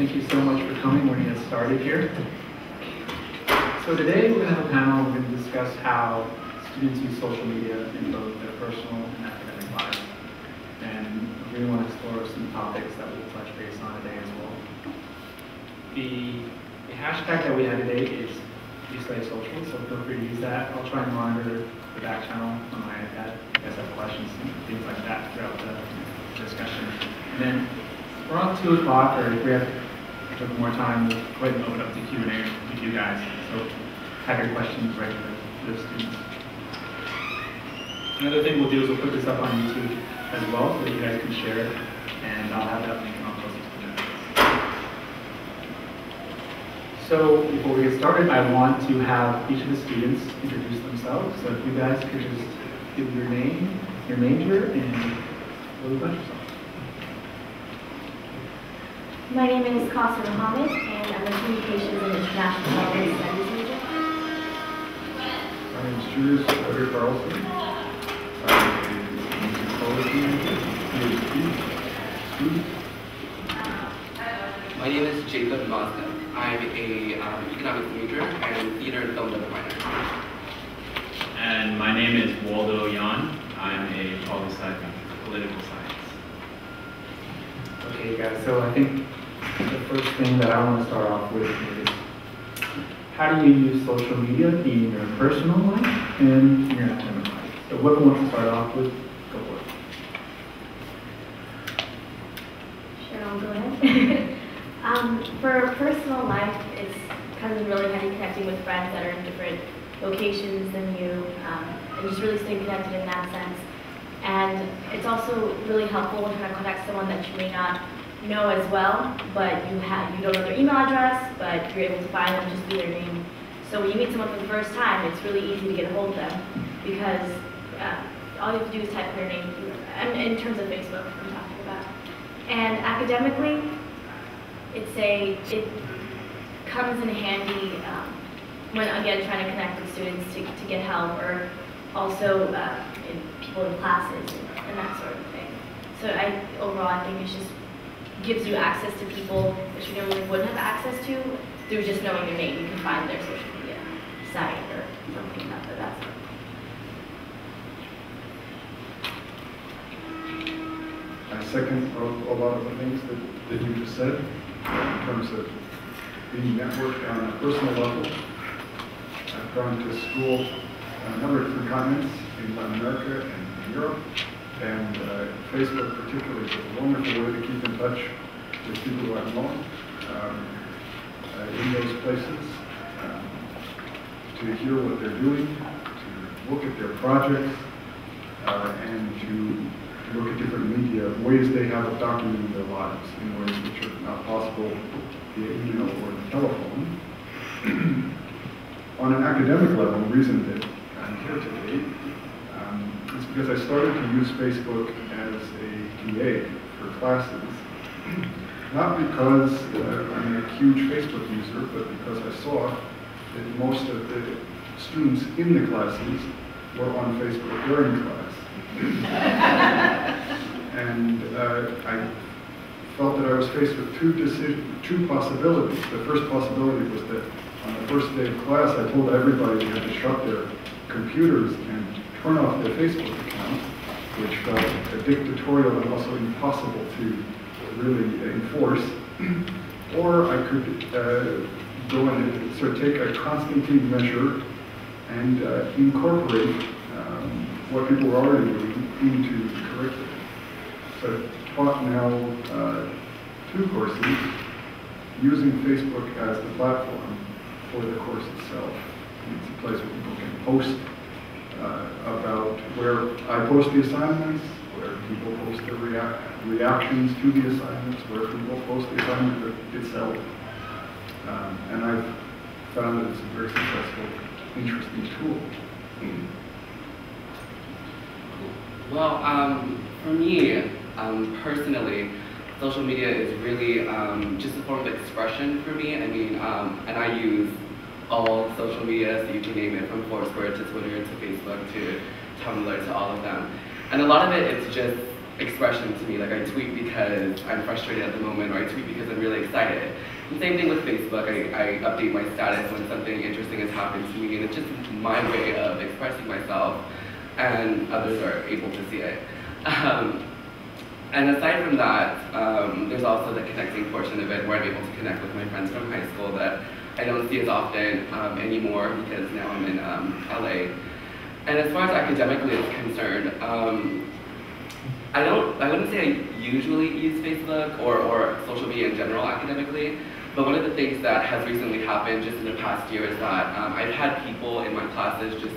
thank you so much for coming. We're going to get started here. So today we're going to have a panel. We're going to discuss how students use social media in both their personal and academic lives. And we really want to explore some topics that we'll touch base on today as well. The hashtag that we have today is UCLA Social, so feel free to use that. I'll try and monitor the back channel on my iPad. If you guys have questions and things like that throughout the discussion. And then we're on 2 o'clock, or if we have a little more time, we'll go ahead and open up the Q&A with you guys. So have your questions ready for the students. Another thing we'll do is we'll put this up on YouTube as well, so that you guys can share it, and I'll have that link and I'll post it to the notes. So before we get started, I want to have each of the students introduce themselves. So if you guys could just give your name, your major, and a little about yourself. My name is Kausar Mohammed, and I'm a Communications and International Studies major. My name is Julius, Carlson. My name is Masga. I'm a economics major and theater and film double minor. And my name is Waldo. I'm a poli-sci political science. Okay, guys. So I think the first thing that I want to start off with is, how do you use social media in your personal life and in your academic life? So whoever wants to start off with, go for it. Sure, I'll go ahead. For personal life, it's kind of really heavy connecting with friends that are in different locations than you, and just really staying connected in that sense. And it's also really helpful when trying to contact someone that you may not know as well, but you don't know their email address, but you're able to find them just through their name. So when you meet someone for the first time, it's really easy to get a hold of them, because all you have to do is type in their name, in terms of Facebook I'm talking about. And academically, it comes in handy when, again, trying to connect with students to get help, or also people in classes and that sort of thing. So overall, I think it just gives you access to people that you normally wouldn't have access to through just knowing their name. You can find their social media site or something like that. I second a lot of the things that you just said in terms of being networked on a personal level. I've gone to school on a number of different continents, in Latin America and in Europe, and Facebook particularly is a wonderful way to keep in touch with people who I've known in those places, to hear what they're doing, to look at their projects, and to look at different media, ways they have of documenting their lives in ways which are not possible via email or telephone. On an academic level, the reason that I'm here today is because I started to use Facebook as a TA for classes, not because I'm a huge Facebook user, but because I saw that most of the students in the classes were on Facebook during class. And I felt that I was faced with two possibilities. The first possibility was that on the first day of class, I told everybody they had to shut their computers and turn off their Facebook account, which felt dictatorial and also impossible to really enforce. Or I could go and sort of take a Constantine measure and incorporate what people were already doing into the curriculum. So I've taught now 2 courses using Facebook as the platform for the course itself. It's a place where people can post about where I post the assignments, where people post their reactions to the assignments, where people post the assignment itself. And I've found that it's a very successful, interesting tool. Well, for me, personally, social media is really just a form of expression for me. I mean, and I use all social media, so you can name it, from Foursquare to Twitter to Facebook to Tumblr to all of them. And a lot of it, it's just expression to me. Like I tweet because I'm frustrated at the moment, or I tweet because I'm really excited. And same thing with Facebook. I update my status when something interesting has happened to me, and it's just my way of expressing myself, and others are able to see it. And aside from that, there's also the connecting portion of it, where I'm able to connect with my friends from high school that I don't see as often anymore, because now I'm in LA. And as far as academically is concerned, I wouldn't say I usually use Facebook or social media in general academically, but one of the things that has recently happened just in the past year is that I've had people in my classes just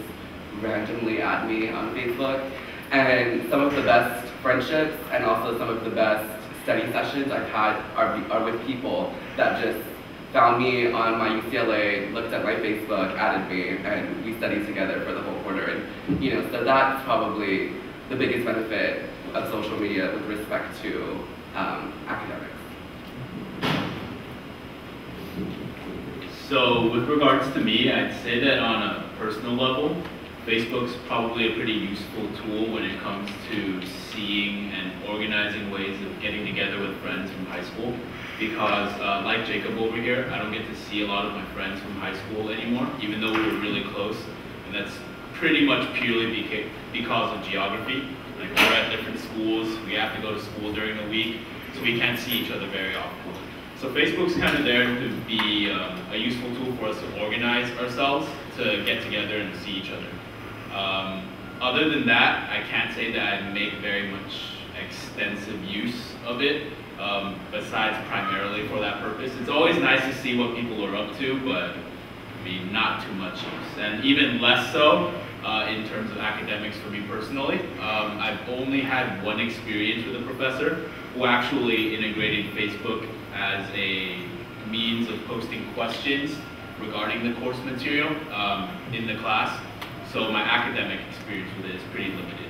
randomly add me on Facebook, and some of the best friendships and also some of the best study sessions I've had are with people that just found me on my UCLA, looked at my Facebook, added me, and we studied together for the whole quarter. And so that's probably the biggest benefit of social media with respect to academics. So with regards to me, I'd say that on a personal level, Facebook's probably a pretty useful tool when it comes to seeing and organizing ways of getting together with friends from high school. Because like Jacob over here, I don't get to see a lot of my friends from high school anymore, even though we were really close. And that's pretty much purely because of geography. Like we're at different schools, we have to go to school during the week, so we can't see each other very often. So Facebook's kind of there to be a useful tool for us to organize ourselves, to get together and see each other. Other than that, I can't say that I make very much extensive use of it, besides primarily for that purpose. It's always nice to see what people are up to, but I mean, not too much use. And even less so in terms of academics for me personally. I've only had one experience with a professor who actually integrated Facebook as a means of posting questions regarding the course material in the class. So my academic experience with it is pretty limited.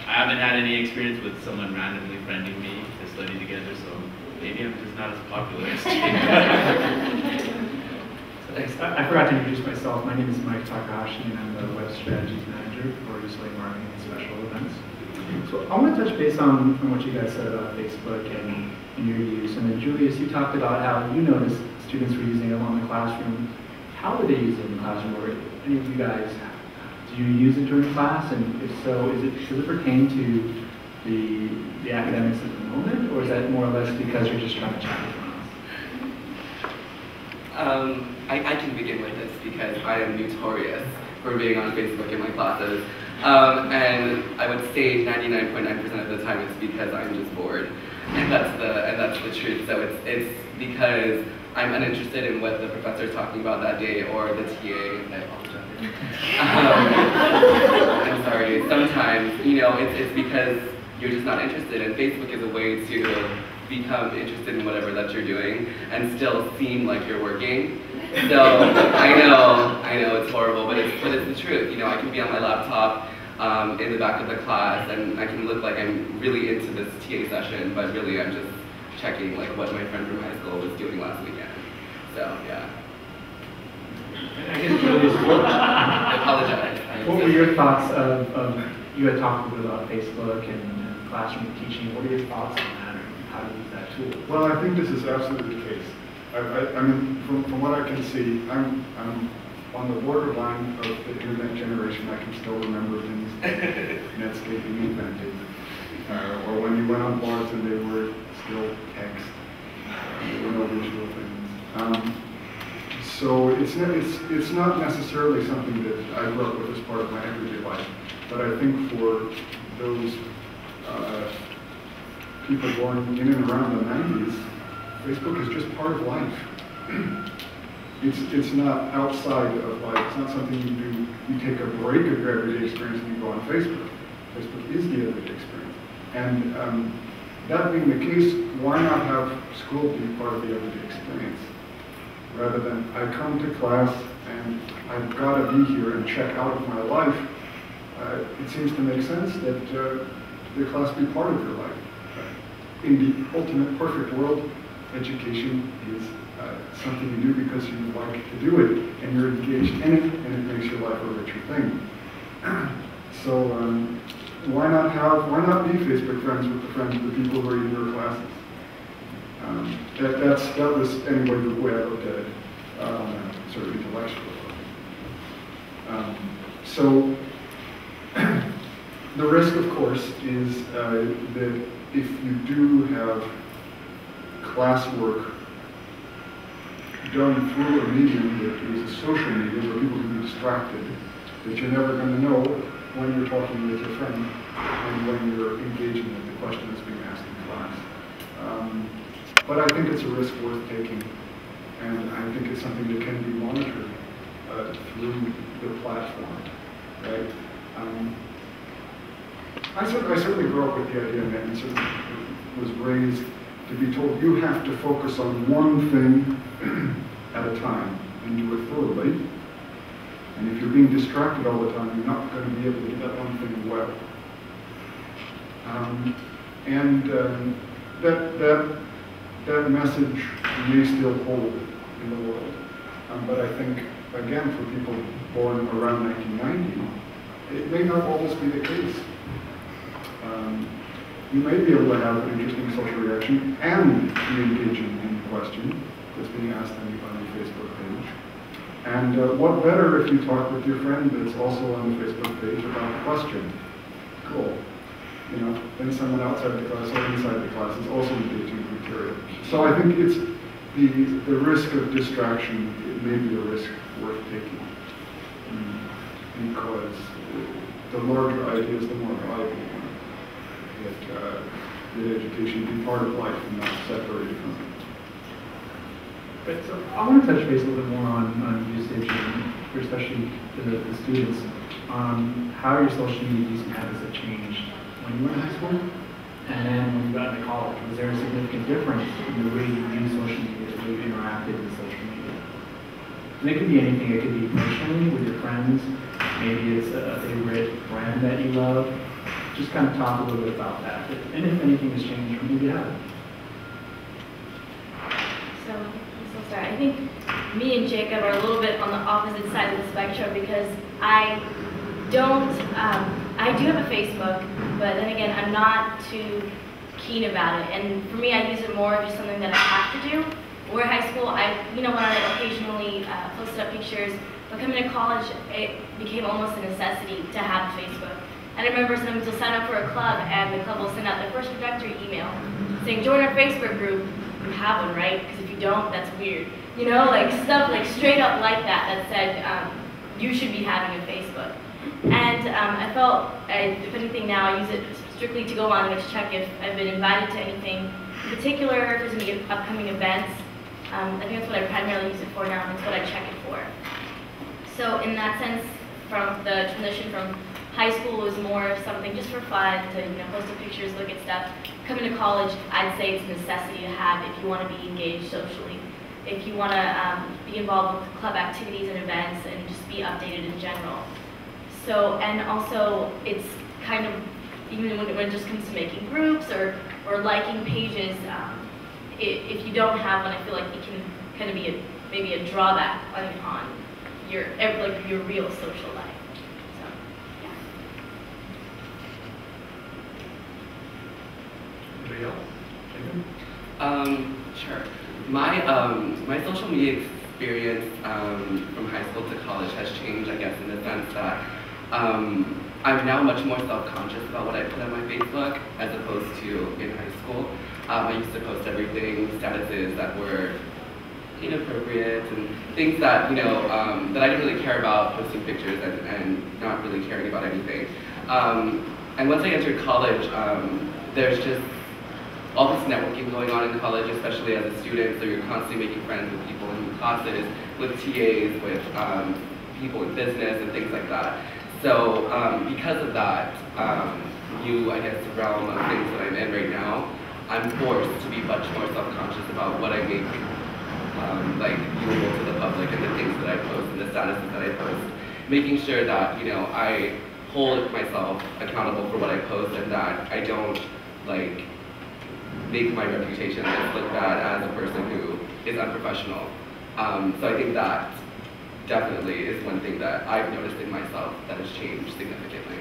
I haven't had any experience with someone randomly friending me to study together, so maybe I'm just not as popular as Thanks. I forgot to introduce myself. My name is Takahashi, and I'm the Web Strategies Manager for UCLA Marketing and Special Events. So I want to touch base on what you guys said about Facebook and your use. And then Julius, you talked about how you noticed students were using it in the classroom. How did they use it in the classroom? Or any of you guys, do you use it during class? And if so, does it pertain to the academics at the moment, or is that more or less because you're just trying to chat with friends? I can begin with this because I am notorious for being on Facebook in my classes. And I would say 99.9% of the time it's because I'm just bored. And that's the truth. So it's because I'm uninterested in what the professor is talking about that day or the TA. I apologize. I'm sorry. Sometimes, it's because you're just not interested, and Facebook is a way to become interested in whatever that you're doing and still seem like you're working. So I know it's horrible, but it's the truth. I can be on my laptop in the back of the class, and I can look like I'm really into this TA session, but really I'm just checking like what my friend from high school was doing last weekend. So yeah. I guess Julius, I apologize. What were your thoughts of you had talked a bit about Facebook and classroom teaching. What are your thoughts on that, or how to use that tool? Well, I think this is absolutely the case. I mean, from what I can see, I'm on the borderline of the internet generation. I can still remember things Netscape being invented, or when you went on boards and they were still text. There were no visual things. So it's not necessarily something that I grew up with as part of my everyday life, but I think for those people born in and around the 90s, Facebook is just part of life. It's not outside of life. It's not something you do. You take a break of your everyday experience and you go on Facebook. Facebook is the everyday experience. And that being the case, why not have school be part of the everyday experience? Rather than I come to class and I've got to be here and check out of my life, it seems to make sense that the class be part of your life. In the ultimate perfect world, education is something you do because you like to do it, and you're engaged in it, and it makes your life a richer thing. So why not be Facebook friends with the people who are in your classes? That was anyway the way I looked at it on a sort of intellectual level. So the risk, of course, is that if you do have classwork done through a medium that is a social medium where people can be distracted, that you're never going to know when you're talking with your friend and when you're engaging with the question that's being asked in class. But I think it's a risk worth taking, and I think it's something that can be monitored through the platform, right? I certainly grew up with the idea and certainly was raised to be told you have to focus on one thing at a time and do it thoroughly. And if you're being distracted all the time, you're not going to be able to do that one thing well. That message may still hold in the world. But I think, again, for people born around 1990, it may not always be the case. You may be able to have an interesting social reaction and be engaging in the question that's being asked on your Facebook page. And what better if you talk with your friend that's also on the Facebook page about the question? Cool. You know, then someone outside the class or inside the class is also engaging in material. So I think it's the risk of distraction, it may be a risk worth taking. Because the larger idea is the more valuable one. That education be part of life and not separated from it. But so I want to touch base a little bit more on usage, and especially the students, on how your social media use habits have changed when you were in high school, and then when you got into college. Was there a significant difference in the way you use social media, the way you interacted with social media? And it could be anything. It could be personally with your friends. Maybe it's a favorite brand that you love. Just kind of talk a little bit about that. And if anything has changed, maybe you have. So sorry. I think me and Jacob are a little bit on the opposite side of the spectrum because I do have a Facebook, but then again, I'm not too keen about it. And for me, I use it more just something that I have to do. Or in high school, when I occasionally posted up pictures, but coming to college, it became almost a necessity to have Facebook. And I remember sometimes to sign up for a club, and the club will send out their first introductory email saying, join our Facebook group. You have one, right? Because if you don't, that's weird. You know, like stuff like straight up like that said, you should be having a Facebook. And I felt, if anything now, I use it strictly to go on and to check if I've been invited to anything in particular, if there's any upcoming events. I think that's what I primarily use it for now, and that's what I check it for. So in that sense, from the transition from high school was more of something just for fun, to post up pictures, look at stuff. Coming to college, I'd say it's a necessity to have if you want to be engaged socially, if you want to be involved with club activities and events, and just be updated in general. So, and also it's kind of, even when it just comes to making groups or liking pages, if you don't have one, I feel like it can kind of be maybe a drawback on your real social life. So, yeah. Anybody else? Sure. My social media experience from high school to college has changed, I guess, in the sense that I'm now much more self-conscious about what I put on my Facebook as opposed to in high school. I used to post everything, statuses that were inappropriate and things that, that I didn't really care about, posting pictures and not really caring about anything. And once I entered college, there's just all this networking going on in college, especially as a student, so you're constantly making friends with people in classes, with TAs, with people in business and things like that. So because of that, I guess, the realm of things that I'm in right now, I'm forced to be much more self-conscious about what I make viewable to the public and the things that I post and the statuses that I post. Making sure that, I hold myself accountable for what I post and that I don't, make my reputation look bad as a person who is unprofessional. So I think that definitely is one thing that I've noticed in myself that has changed significantly.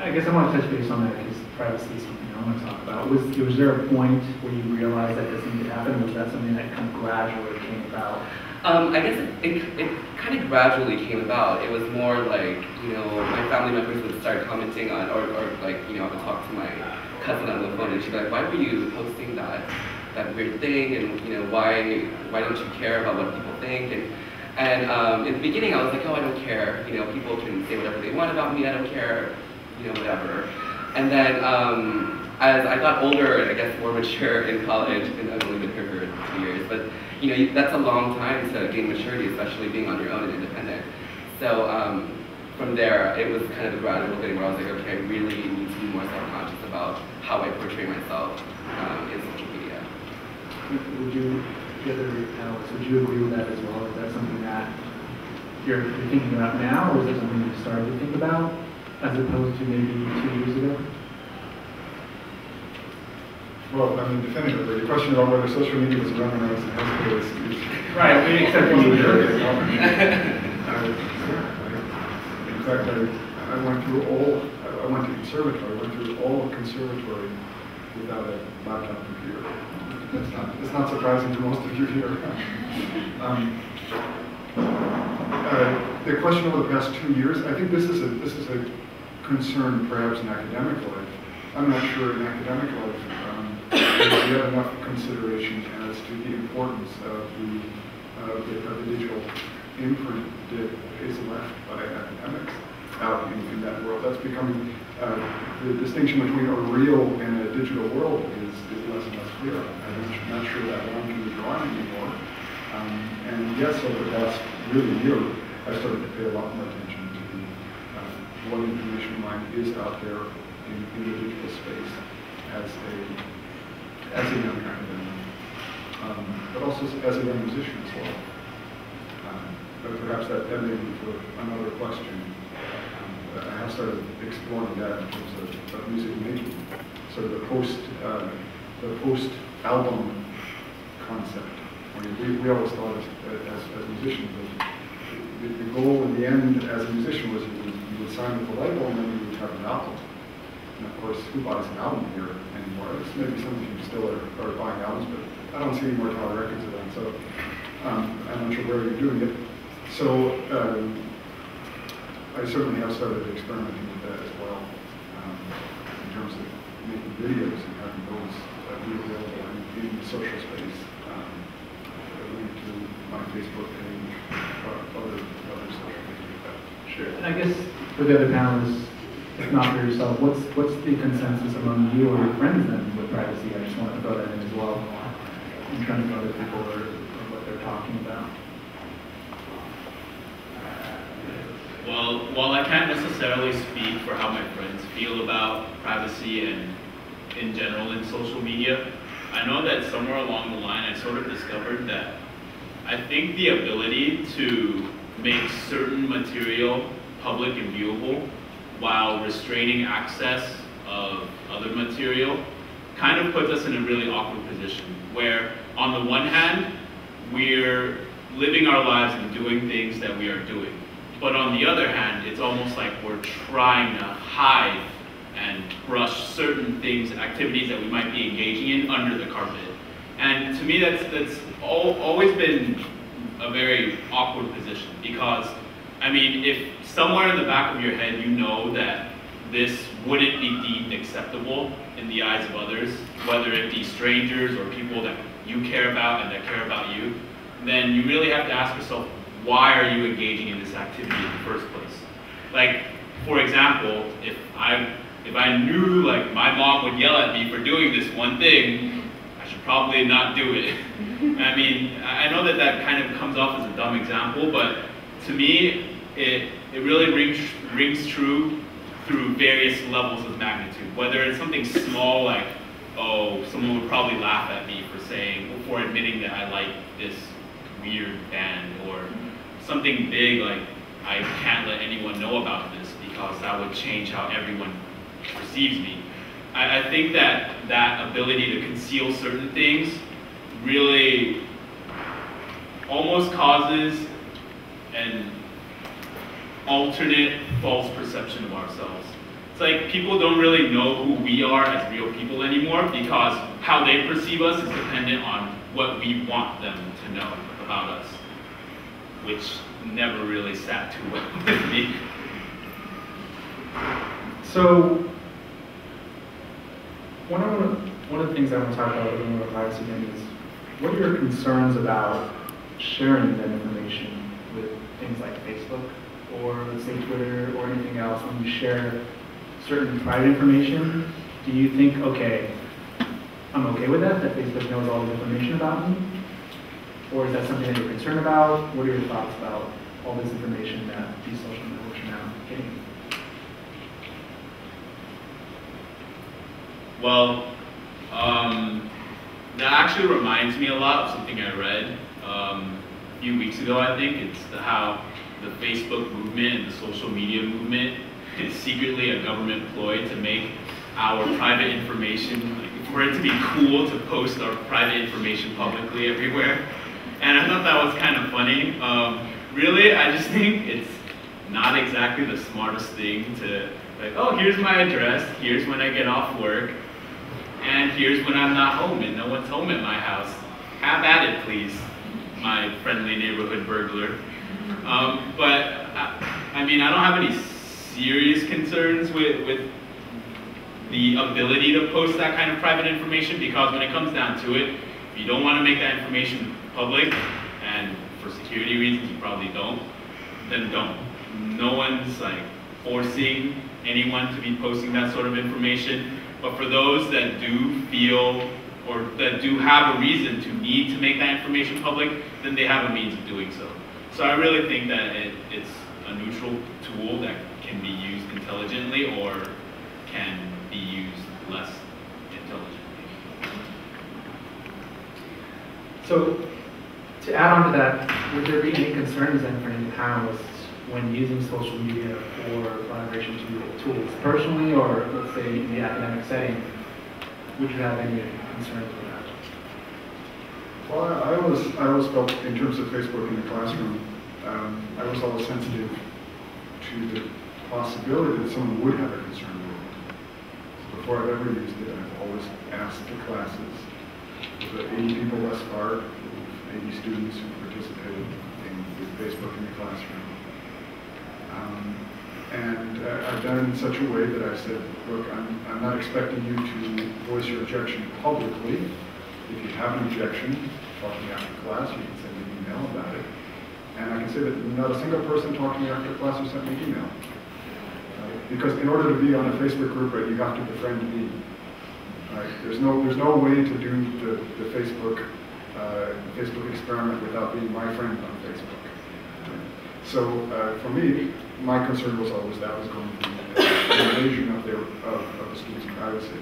I guess I want to touch base on that because privacy is something I want to talk about. Was there a point where you realized that this thing could happen, or was that something that kind of gradually came about? I guess it kind of gradually came about. It was more like, my family members would start commenting on, or like, I would talk to my cousin on the phone and she'd be like, why were you posting that weird thing, and why don't you care about what people think? And in the beginning I was like, oh, I don't care, people can say whatever they want about me, I don't care, whatever. And then as I got older and I guess more mature in college, and I've only been here for 2 years, but that's a long time to gain maturity, especially being on your own and independent. So from there, it was kind of a gradual thing where I was like, okay, I really need to be more self-conscious about how I portray myself in social media. Would you agree with that as well? Is that something that you're thinking about now, or is it something you started to think about as opposed to maybe 2 years ago? Well, I mean, definitively, the question about whether social media was around when I was in high school is right. I mean, except for you. In fact, I went to conservatory. I went through all of conservatory without a laptop computer. It's not surprising to most of you here. The question over the past 2 years, I think this is a concern perhaps in academic life. I'm not sure in academic life we have enough consideration as to the importance of the digital imprint that is left by academics out in that world. That's becoming the distinction between a real and a digital world is less and less clear. I'm not sure that line can be drawn anymore. And yes, over the past really year, I started to pay a lot more attention to what information mine is out there in the digital space as a young academic, but also as a young musician as well. But perhaps that may be for another question. I have started exploring that in terms of music making, sort of the post album concept. I mean, we always thought as musicians that the goal in the end as a musician was you would sign with the label and then you would have an album. And of course, who buys an album here anymore? It's maybe some of you still are buying albums, but I don't see any more Tower Records of them, so I'm not sure where you're doing it. So I certainly have started experimenting with that as well, in terms of making videos and having those be available in the social space, linked to my Facebook page, other social media. Sure. And I guess for the other panelists, if not for yourself, what's the consensus among you or your friends then with privacy? I just want to throw that in as well. I'm trying to know other people or what they're talking about. Well, while I can't necessarily speak for how my friends feel about privacy and in general in social media, I know that somewhere along the line I sort of discovered that I think the ability to make certain material public and viewable while restraining access of other material kind of puts us in a really awkward position where on the one hand we're living our lives and doing things that we are doing. But on the other hand, it's almost like we're trying to hide and brush certain things, activities that we might be engaging in under the carpet. And to me, that's always been a very awkward position because, I mean, if somewhere in the back of your head you know that this wouldn't be deemed acceptable in the eyes of others, whether it be strangers or people that you care about and that care about you, then you really have to ask yourself, why are you engaging in this activity in the first place? Like, for example, if I knew like my mom would yell at me for doing this one thing, I should probably not do it. I mean, I know that kind of comes off as a dumb example, but to me, it really rings true through various levels of magnitude. Whether it's something small like, oh, someone would probably laugh at me for admitting that I like this weird band, or something big like I can't let anyone know about this because that would change how everyone perceives me. I think that ability to conceal certain things really almost causes an alternate false perception of ourselves. It's like people don't really know who we are as real people anymore because how they perceive us is dependent on what we want them to know about us, which never really sat too well with me. So, one of the things I want to talk about a little more privacy again is, what are your concerns about sharing that information with things like Facebook or let's say Twitter or anything else? When you share certain private information, do you think, okay, I'm okay with that Facebook knows all this information about me? Or is that something that you're concerned about? What are your thoughts about all this information that these social networks are now getting? Well, that actually reminds me a lot of something I read a few weeks ago, I think. It's how the Facebook movement and the social media movement is secretly a government ploy to make our private information, like, for it to be cool to post our private information publicly everywhere. And I thought that was kind of funny. Really, I just think it's not exactly the smartest thing to, like, oh, here's my address, here's when I get off work, and here's when I'm not home and no one's home at my house. Have at it, please, my friendly neighborhood burglar. But, I mean, I don't have any serious concerns with the ability to post that kind of private information, because when it comes down to it, if you don't want to make that information public, and for security reasons you probably don't, then don't. No one's like forcing anyone to be posting that sort of information, but for those that do feel or that do have a reason to need to make that information public, then they have a means of doing so. So I really think that it's a neutral tool that can be used intelligently or can be used less intelligently. So, to add on to that, would there be any concerns then for any panelists when using social media for collaboration tools, personally or let's say in the academic setting? Would you have any concerns with that? Well, I always felt in terms of Facebook in the classroom, I was always sensitive to the possibility that someone would have a concern with it. So before I've ever used it, I've always asked the classes. There were 80 people thus far, 80 students who participated with Facebook in the classroom. And I've done it in such a way that I said, look, I'm not expecting you to voice your objection publicly. If you have an objection, talk to me after class, you can send me an email about it. And I can say that not a single person talked to me after class who sent me an email. Because in order to be on a Facebook group, right, you have to befriend me. There's no way to do the Facebook experiment without being my friend on Facebook. So for me, my concern was always that was going to be an invasion of the students' privacy.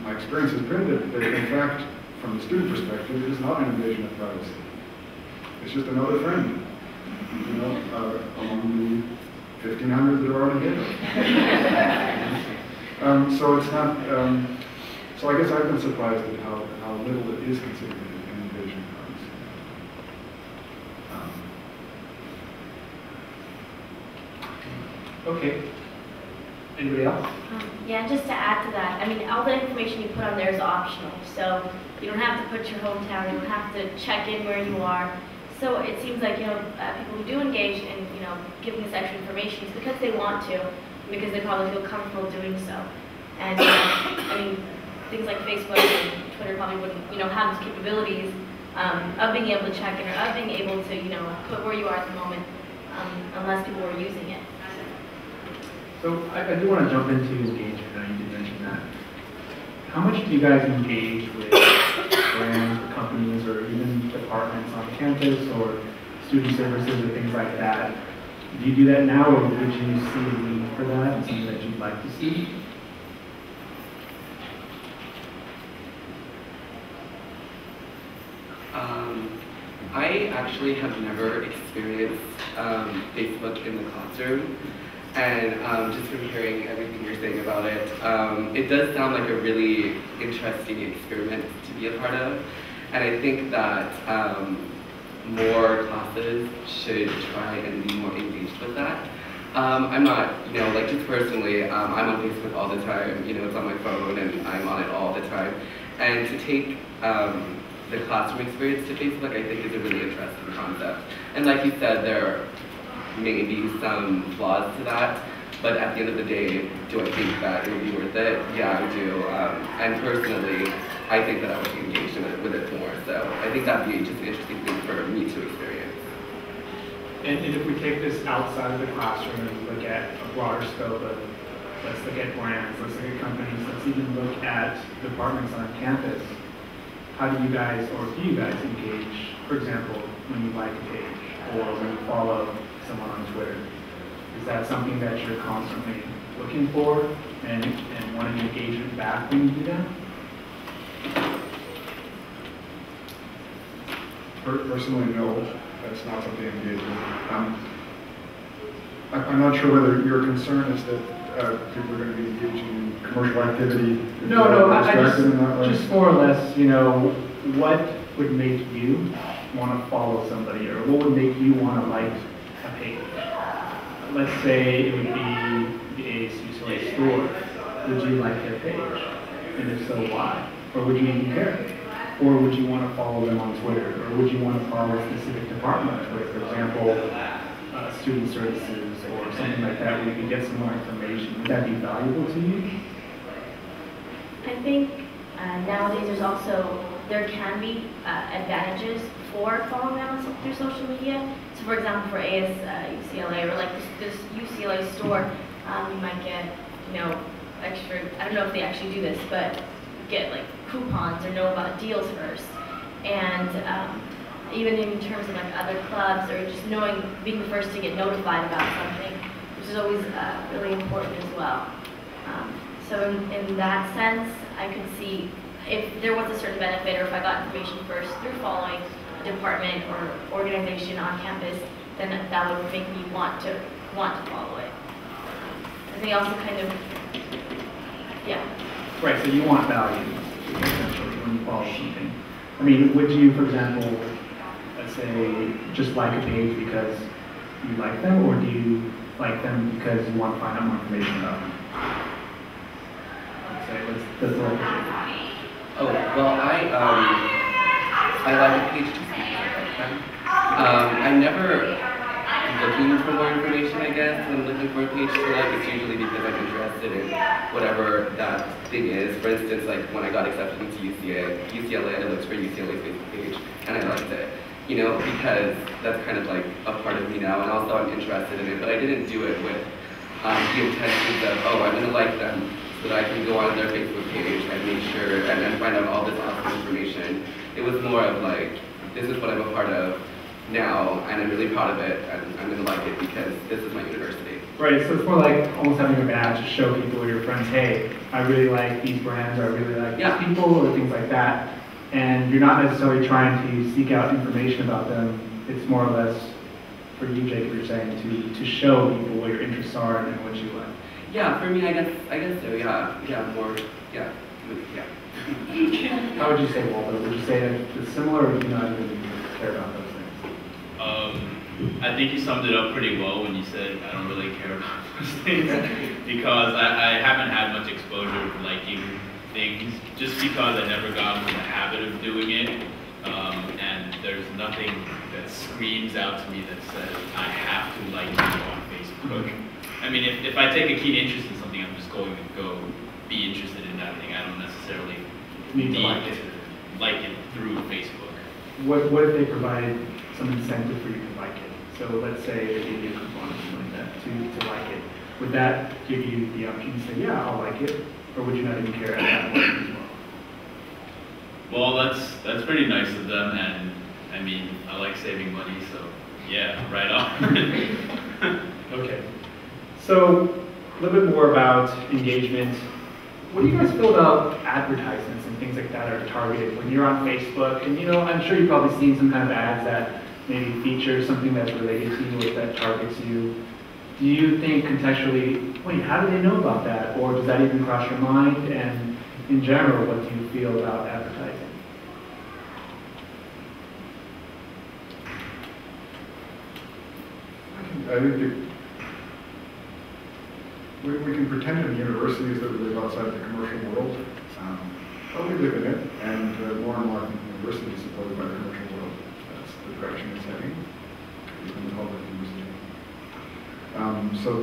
My experience has been that in fact, from the student perspective, it is not an invasion of privacy. It's just another friend, you know, among the 1,500 that are already here. So it's not. So I guess I've been surprised at how little it is considered an invasion of privacy. Okay. Anybody else? Yeah, just to add to that, I mean, all the information you put on there is optional. So you don't have to put your hometown, you don't have to check in where you are. So it seems like, you know, people who do engage in, you know, giving this extra information is because they want to, because they probably feel comfortable doing so. And, I mean, things like Facebook and Twitter probably wouldn't, you know, have those capabilities of being able to check in or of being able to, you know, put where you are at the moment unless people were using it. So I do want to jump into engagement. Now you did mention that. How much do you guys engage with brands or companies or even departments on campus or student services or things like that? Do you do that now, or would you see a need for that and something that you'd like to see? I actually have never experienced Facebook in the classroom. And just from hearing everything you're saying about it, it does sound like a really interesting experiment to be a part of. And I think that more classes should try and be more engaged with that. I'm not, like just personally, I'm on Facebook all the time. It's on my phone and I'm on it all the time. And to take the classroom experience to Facebook, I think is a really interesting concept. And like you said, there may be some flaws to that, but at the end of the day, do I think that it would be worth it? Yeah, I do. And personally, I think that I would be engaged with it more. So I think that'd be just an interesting thing for me to experience. And if we take this outside of the classroom and look at a broader scope of, let's look at brands, let's look at companies, let's even look at departments on campus, how do you guys, or do you guys engage, for example, when you like a page or when you follow someone on Twitter? Is that something that you're constantly looking for and wanting engagement back when you do that? Personally, no, that's not something I'm engaged with. I'm not sure whether your concern is that people are going to be engaging in commercial activity. No, I just more or less, what would make you want to follow somebody, or what would make you want to like a page? Let's say it would be a UCLA store. Would you like their page? And if so, why? Or would you even care? Or would you want to follow them on Twitter? Or would you want to follow a specific department on Twitter? For example, student services or something like that, where you can get some more information. Would that be valuable to you? I think nowadays there can be advantages for following them through social media. So for example, for UCLA or like this UCLA store, you might get, extra, I don't know if they actually do this, but get like coupons or know about deals first. And even in terms of like other clubs or just being the first to get notified about something, which is always really important as well. So in that sense, I could see if there was a certain benefit or if I got information first through following a department or organization on campus, then that would make me want to follow it. I think also kind of, yeah. Right, so you want value, essentially, when you follow something. I mean, would you, for example, let's say, just like a page because you like them, or do you like them because you want to find out more information about them? Let's say, let's like a page. Oh, well, I like a page just because I like them. I'm never looking for more information, I guess. When I'm looking for a page to like, it's usually because I'm interested in whatever that thing is. For instance, like when I got accepted into UCLA, I looked for UCLA's Facebook page, and I liked it. Because that's kind of like a part of me now, and also I'm interested in it, but I didn't do it with the intentions of, oh, I'm going to like them so that I can go on their Facebook page and make sure and find out all this awesome information. It was more of like, this is what I'm a part of now, and I'm really proud of it, and I'm going to like it because this is my university. Right, so it's more like almost having a badge to show people or your friends, hey, I really like these brands, or I really like these people, or things like that. And you're not necessarily trying to seek out information about them. It's more or less, for you, Jacob, you're saying, to show people what your interests are and what you like. Yeah, for me, I guess so, yeah, more, yeah. How would you say, Waldo? Would you say that it's similar, or do you not even care about those things? I think you summed it up pretty well when you said I don't really care about those things, because I haven't had much exposure to liking things, just because I never got into the habit of doing it, and there's nothing that screams out to me that says I have to like you on Facebook. I mean, if I take a keen interest in something, I'm just going to go be interested in that thing. I don't necessarily need to like it through Facebook. What if they provided some incentive for you to like it? So let's say they gave you a coupon or something like that to like it. Would that give you the option to say, yeah, I'll like it? Or would you not even care at that point as well? Well, that's pretty nice of them, and I mean, I like saving money, so yeah, right on. Okay. So a little bit more about engagement. What do you guys feel about advertisements and things like that are targeted when you're on Facebook? And I'm sure you've probably seen some kind of ads that maybe feature something that's related to you or that targets you. Do you think contextually, wait, how do they know about that? Or does that even cross your mind? And in general, what do you feel about advertising? I think we can pretend in universities that we live outside the commercial world, but we live in it, and more I think universities are supported by the commercial world. That's the direction it's heading, even the public university.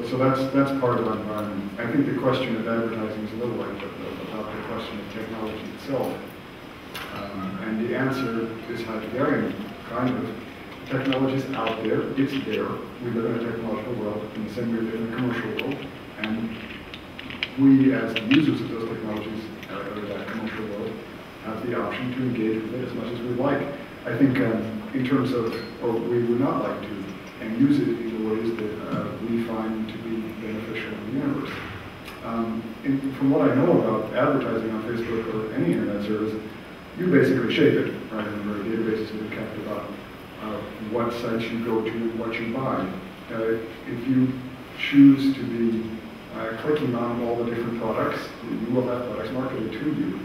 So that's part of our environment. I think the question of advertising is a little like about the question of technology itself. And the answer is Heideggerian, kind of. Technology is out there, it's there. We live in a technological world in the same way we live in a commercial world. And we, as the users of those technologies, or that commercial world, have the option to engage with it as much as we like. I think in terms of, or we would not like to, and use it in the ways that we find to be beneficial in the universe. From what I know about advertising on Facebook or any internet service, you basically shape it, right? In the databases that we kept about what sites you go to, what you buy. If you choose to be clicking on all the different products, you will have products marketed to you.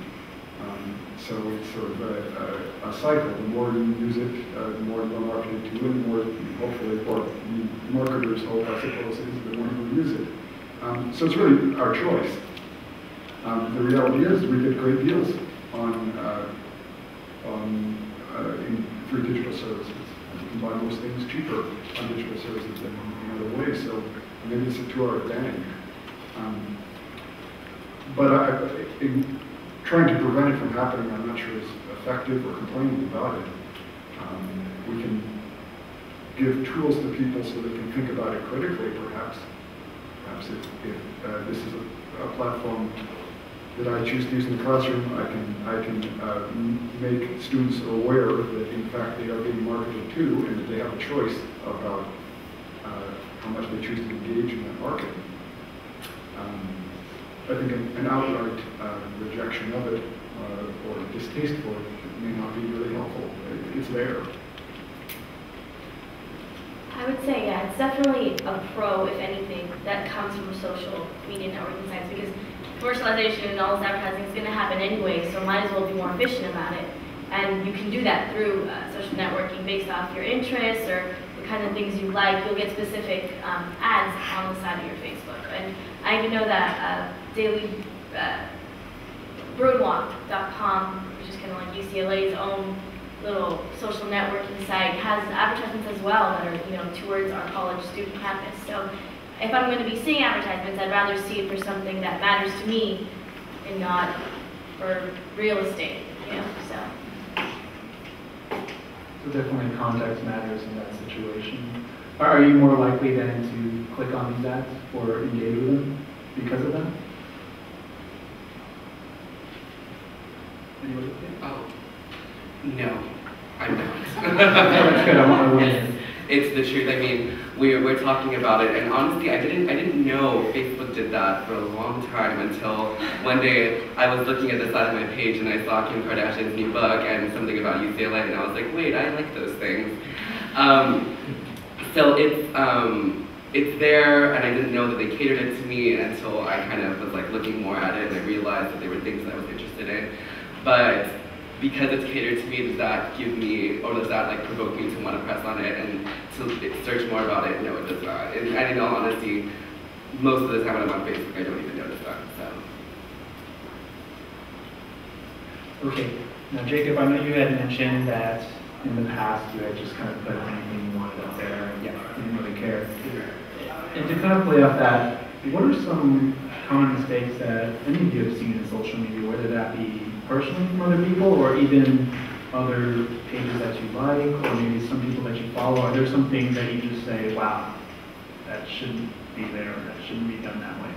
So it's sort of a cycle. The more you use it, the more you are marketed to, and the more, hopefully, or marketers hope, I suppose, is the more you use it. So it's really our choice. The reality is we get great deals through digital services. You can buy most things cheaper on digital services than in other ways, so maybe it's to our advantage. But in trying to prevent it from happening, I'm not sure is effective, or complaining about it. We can give tools to people so they can think about it critically, perhaps. Perhaps if this is a platform that I choose to use in the classroom, I can make students aware that in fact they are being marketed to, and that they have a choice about how much they choose to engage in that marketing. I think an outright rejection of it or distaste for it may not be really helpful. It's there. I would say, yeah, it's definitely a pro, if anything, that comes from social media networking sites, because commercialization and all this advertising is going to happen anyway, so might as well be more efficient about it. And you can do that through social networking based off your interests or the kind of things you like. You'll get specific ads on the side of your Facebook. And I even know that broadwalk.com, which is kind of like UCLA's own little social networking site, has advertisements as well that are, towards our college student campus. So if I'm going to be seeing advertisements, I'd rather see it for something that matters to me and not for real estate, So definitely context matters in that situation. Are you more likely then to click on these ads or engage with them because of that? Anybody? Oh, no, I'm not. That's good. I want to win. It's the truth. I mean, we're talking about it, and honestly, I didn't know Facebook did that for a long time until one day I was looking at the side of my page and I saw Kim Kardashian's new book and something about UCLA, and I was like, wait, I like those things. So it's there, and I didn't know that they catered it to me until I kind of was like looking more at it, and I realized that there were things that I was interested in. But because it's catered to me, does that give me, or does that like provoke me to want to press on it and to search more about it? No, it does not. And in all honesty, most of the time when I'm on Facebook, I don't even notice that. So. Okay. Now, Jacob, I know you had mentioned that in the past you had just kind of put anything you wanted up there and didn't really care. And to kind of play off that, what are some common mistakes that any of you have seen in social media, whether that be personally from other people or even other pages that you like, or maybe some people that you follow? Are there some things that you just say, wow, that shouldn't be there, or that shouldn't be done that way?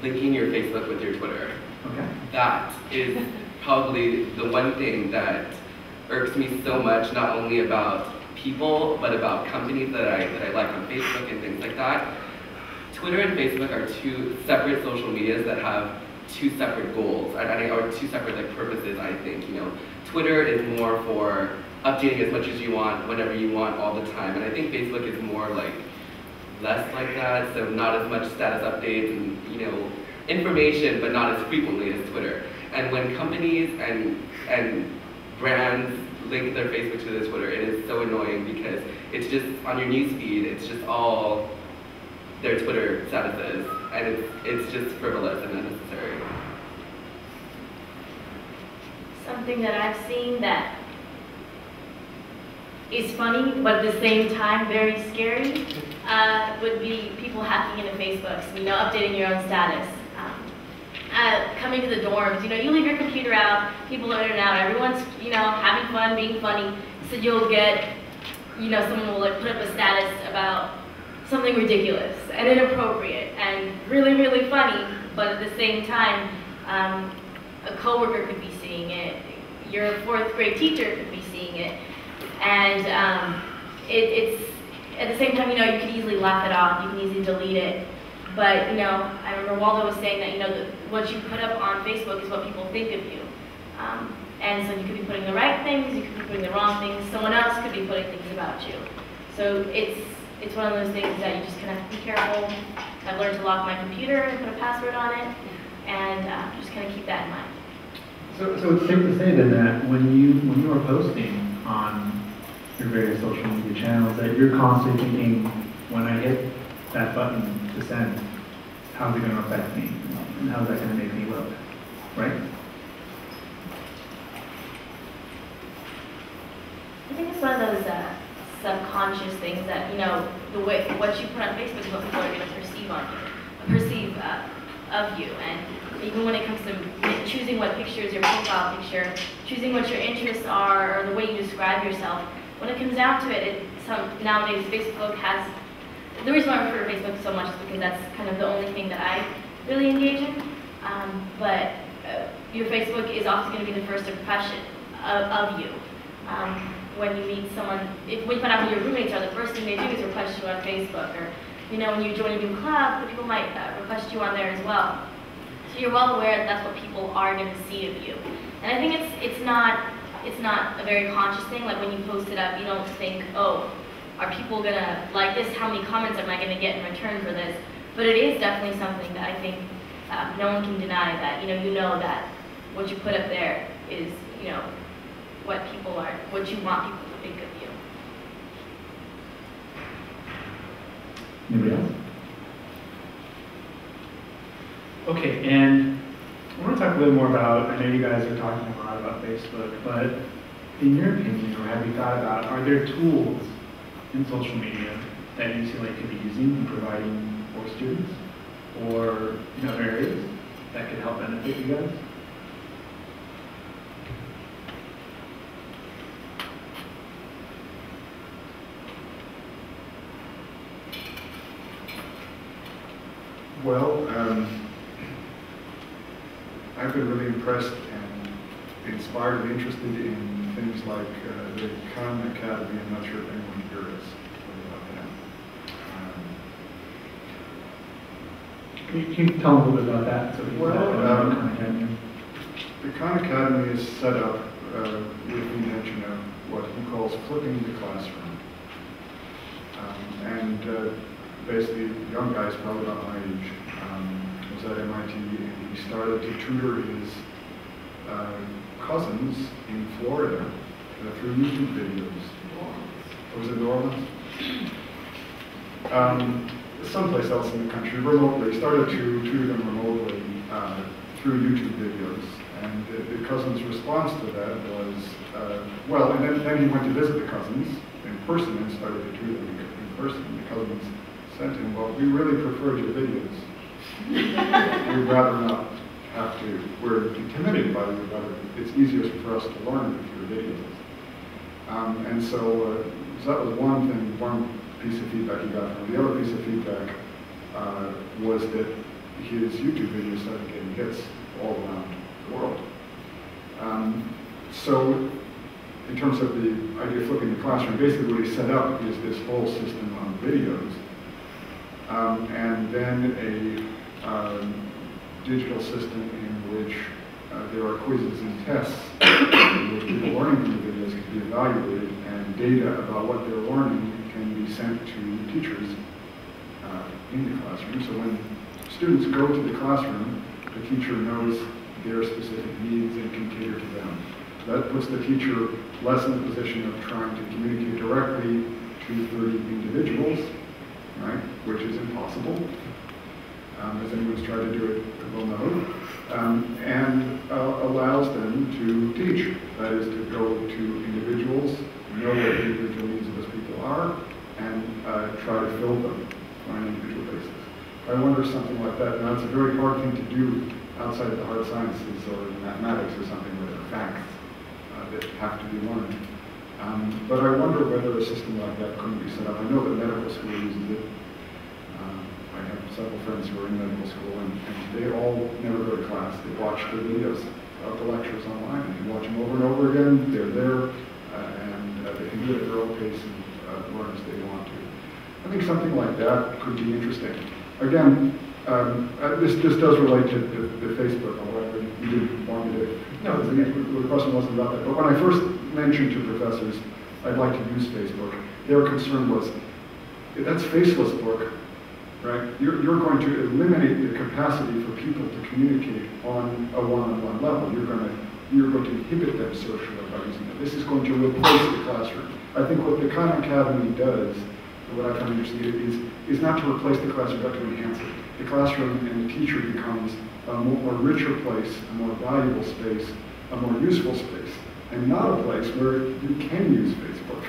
Linking your Facebook with your Twitter. Okay. That is probably the one thing that irks me so much, not only about people, but about companies that I like on Facebook and things like that. Twitter and Facebook are two separate social medias that have two separate goals, or two separate purposes, I think. Twitter is more for updating as much as you want, whenever you want, all the time. And I think Facebook is more less like that, so not as much status updates and, information, but not as frequently as Twitter. And when companies and brands link their Facebook to their Twitter, it is so annoying because it's just on your newsfeed, it's just all their Twitter statuses, and it's just frivolous and unnecessary. Something that I've seen that is funny, but at the same time very scary, would be people hacking into Facebooks, updating your own status. Coming to the dorms, you leave your computer out, people are in and out, everyone's, having fun, being funny, so you'll get, someone will put up a status about something ridiculous and inappropriate and really, really funny, but at the same time, a coworker could be seeing it, your 4th grade teacher could be seeing it, and it's, at the same time, you can easily laugh it off, you can easily delete it. But, I remember Waldo was saying that, what you put up on Facebook is what people think of you. And so you could be putting the right things, you could be putting the wrong things, someone else could be putting things about you. So it's one of those things that you just kind of have to be careful. I've learned to lock my computer and put a password on it, and just kind of keep that in mind. So it's safe to say then that when you are posting on your various social media channels, that you're constantly thinking, when I hit that button to send, how's it going to affect me? And how's that going to make me look? Right? I think it's one of those subconscious things that, the way what you put on Facebook is what people are going to perceive of you. And even when it comes to choosing what picture is your profile picture, choosing what your interests are, or the way you describe yourself, when it comes down to it, nowadays Facebook has. The reason why I refer to Facebook so much is because that's kind of the only thing that I really engage in. But your Facebook is often going to be the first impression of you. When you meet someone, when you find out who your roommates are, the first thing they do is request you on Facebook. Or, when you join a new club, the people might request you on there as well. So you're well aware that that's what people are going to see of you. And I think it's not a very conscious thing. Like when you post it up, you don't think, oh, are people gonna like this? How many comments am I gonna get in return for this? But it is definitely something that I think no one can deny that, you know that what you put up there is, what you want people to think of you. Anybody else? Okay, and I want to talk a little more about, I know you guys are talking a lot about Facebook, but in your opinion, or have you thought about, are there tools in social media that UCLA could be using and providing for students, or in other areas that could help benefit you guys? Well, I've been really impressed and inspired and interested in things like the Khan Academy. I'm not sure if anyone here is familiar about that. Can you tell a little bit about that? So Khan Academy. The Khan Academy is set up with the intention of what he calls flipping the classroom. Basically, young guys, probably about my age, was at MIT, and he started to tutor his cousins in Florida through YouTube videos. Was it New Orleans? Someplace else in the country, remotely. Started to tutor them remotely through YouTube videos. And the cousin's response to that was, and then he went to visit the cousins in person and started to tutor them in person. The cousins said to him, well, we really preferred your videos. We'd rather not have to, we're intimidated by you, but it's easier for us to learn with your videos. So that was one piece of feedback he got from him. The other piece of feedback was that his YouTube videos started getting hits all around the world. So in terms of the idea of flipping the classroom, basically what he set up is this whole system on videos. And then a digital system in which there are quizzes and tests in which people learning from the videos can be evaluated, and data about what they're learning can be sent to teachers in the classroom. So when students go to the classroom, the teacher knows their specific needs and can cater to them. That puts the teacher less in the position of trying to communicate directly to 30 individuals, right? Which is impossible. As anyone who's tried to do it will know, and allows them to teach. That is to go to individuals, know what the individual needs of those people are, and try to fill them on an individual basis. I wonder if something like that. Now, it's a very hard thing to do outside of the hard sciences or mathematics or something where there are facts that have to be learned. But I wonder whether a system like that couldn't be set up. I know that medical school uses it. I have several friends who are in medical school, and they all never go to class. They watch the videos of the lectures online, and you watch them over and over again. They're there, and they can do it at their own pace and learn as they want to. I think something like that could be interesting. Again, this does relate to the Facebook, although you didn't want me to. No, the question wasn't about that. But when I first mentioned to professors I'd like to use Facebook, their concern was, that's faceless book. Right? You're going to eliminate the capacity for people to communicate on a one-on-one level. You're going to inhibit them socially by using it. This is going to replace the classroom. I think what the Khan Academy does, and what I find interesting, is not to replace the classroom, but to enhance it. The classroom and the teacher becomes a more richer place, a more valuable space, a more useful space, and not a place where you can use Facebook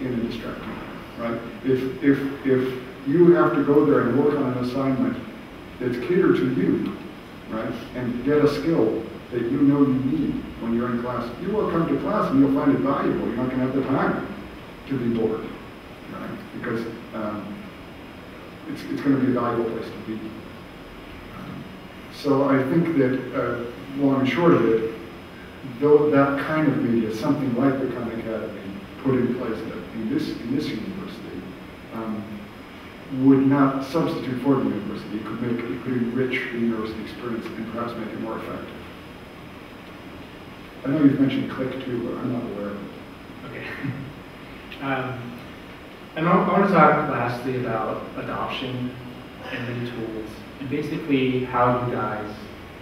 in a distracting way. Right? If you have to go there and work on an assignment that's catered to you, right, and get a skill that you know you need when you're in class, you will come to class and you'll find it valuable. You're not going to have the time to be bored, right? Because it's going to be a valuable place to be. So I think that, long and short of it, though that kind of media, something like the Khan Academy put in place in this university, would not substitute for the university. It could enrich the university experience and perhaps make it more effective. I know you've mentioned click too, but I'm not aware of it. Okay. And I want to talk lastly about adoption and new tools, and basically how you guys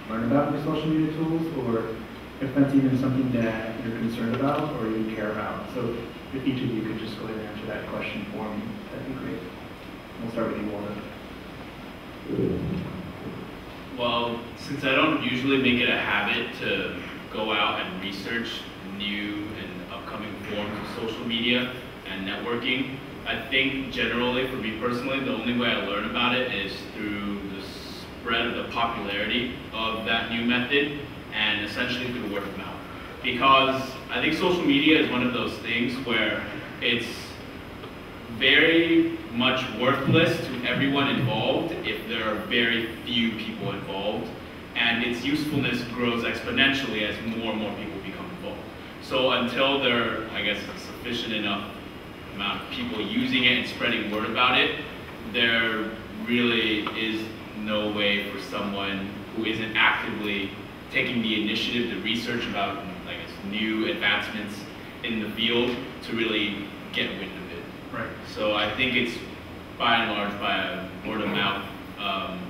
learn about new social media tools, or if that's even something that you're concerned about or you care about. So if each of you could just go ahead and answer that question for me, that'd be great. We'll start with you, Waldo. Well, since I don't usually make it a habit to go out and research new and upcoming forms of social media and networking, I think generally, for me personally, the only way I learn about it is through the spread of the popularity of that new method, and essentially through word of mouth. Because I think social media is one of those things where it's very much worthless to everyone involved if there are very few people involved, and its usefulness grows exponentially as more and more people become involved. So until there, I guess, a sufficient enough amount of people using it and spreading word about it, there really is no way for someone who isn't actively taking the initiative to research about, I guess, new advancements in the field to really get wind of it. Right. So I think it's by and large by a word of mouth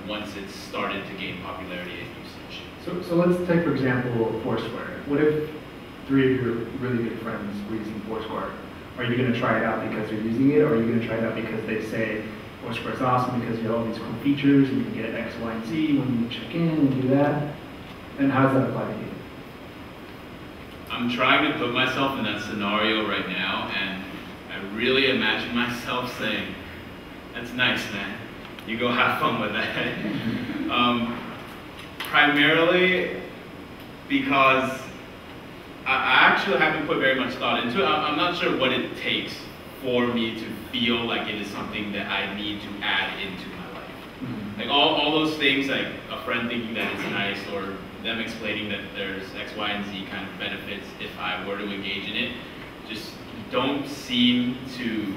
once it's started to gain popularity and usage. So let's take, for example, Foursquare. What if 3 of your really good friends were using Foursquare? Are you going to try it out because they're using it, or are you going to try it out because they say Foursquare is awesome because you have all these cool features and you can get X, Y, and Z when you check in and do that? And how does that apply to you? I'm trying to put myself in that scenario right now, and I really imagine myself saying, "That's nice, man. You go have fun with that." Primarily because I actually haven't put very much thought into it. I'm not sure what it takes for me to feel like it is something that I need to add into my life. Mm-hmm. Like all those things, like a friend thinking that it's nice, or them explaining that there's X, Y, and Z kind of benefits if I were to engage in it, just don't seem to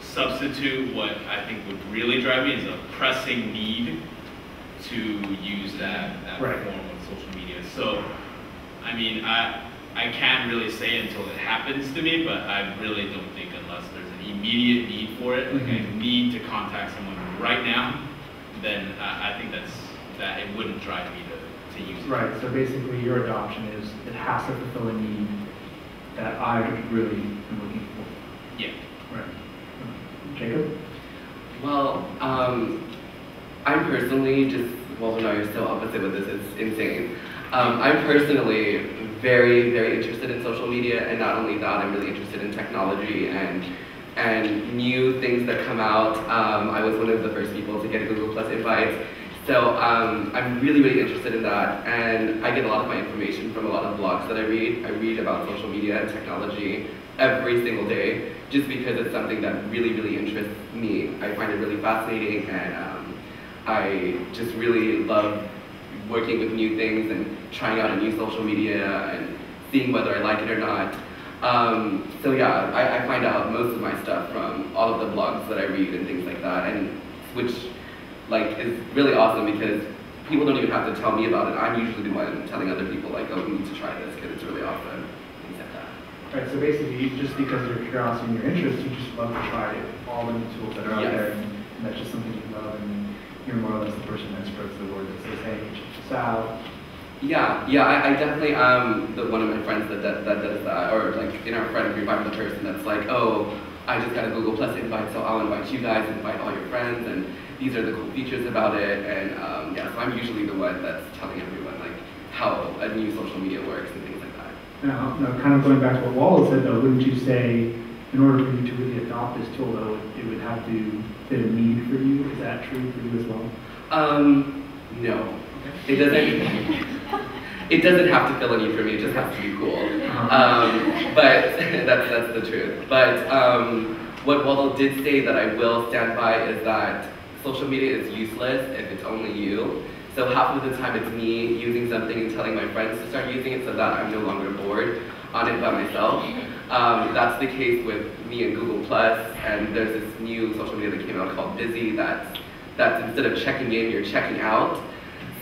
substitute what I think would really drive me is a pressing need to use that right. form of social media. So, I mean, I can't really say until it happens to me, but I really don't think unless there's an immediate need for it, like I need to contact someone right now, then I think that it wouldn't drive me to use it. Right, so basically your adoption is it has to fulfill a need that I really am looking for. Yeah. Right. Jacob? Well, I'm personally well, no, you're so opposite with this, it's insane. I'm personally very, very interested in social media, and not only that, I'm really interested in technology and new things that come out. I was one of the first people to get a Google Plus invite. So I'm really, really interested in that, and I get a lot of my information from a lot of blogs that I read. I read about social media and technology every single day, just because it's something that really, really interests me. I find it really fascinating, and I just really love working with new things and trying out a new social media and seeing whether I like it or not. So yeah, I find out most of my stuff from all of the blogs that I read and things like that, and which is really awesome because people don't even have to tell me about it. I'm usually the one telling other people like, oh, we need to try this because it's really awesome, things like that. Right, so basically, just because of your curiosity and your interest, you just love to try all the new tools that are out there, and that's just something you love, and you're more or less the person that spreads the word that says, hey, check this out. Yeah, I definitely am one of my friends that does that, or like in our friend group, I'm the person that's like, oh, I just got a Google Plus invite, so I'll invite you guys, invite all your friends, and these are the cool features about it, and yeah, so I'm usually the one that's telling everyone like how a new social media works and things like that. Now, kind of going back to what Waldo said though, wouldn't you say in order for you to really adopt this tool though, it would have to fit a need for you? Is that true for you as well? No. It doesn't. It doesn't have to fill a need for me. It just has to be cool. But that's the truth. But what Waldo did say that I will stand by is that social media is useless if it's only you. So half of the time it's me using something and telling my friends to start using it so that I'm no longer bored on it by myself. That's the case with me and Google Plus, and there's this new social media that came out called Busy that's instead of checking in, you're checking out.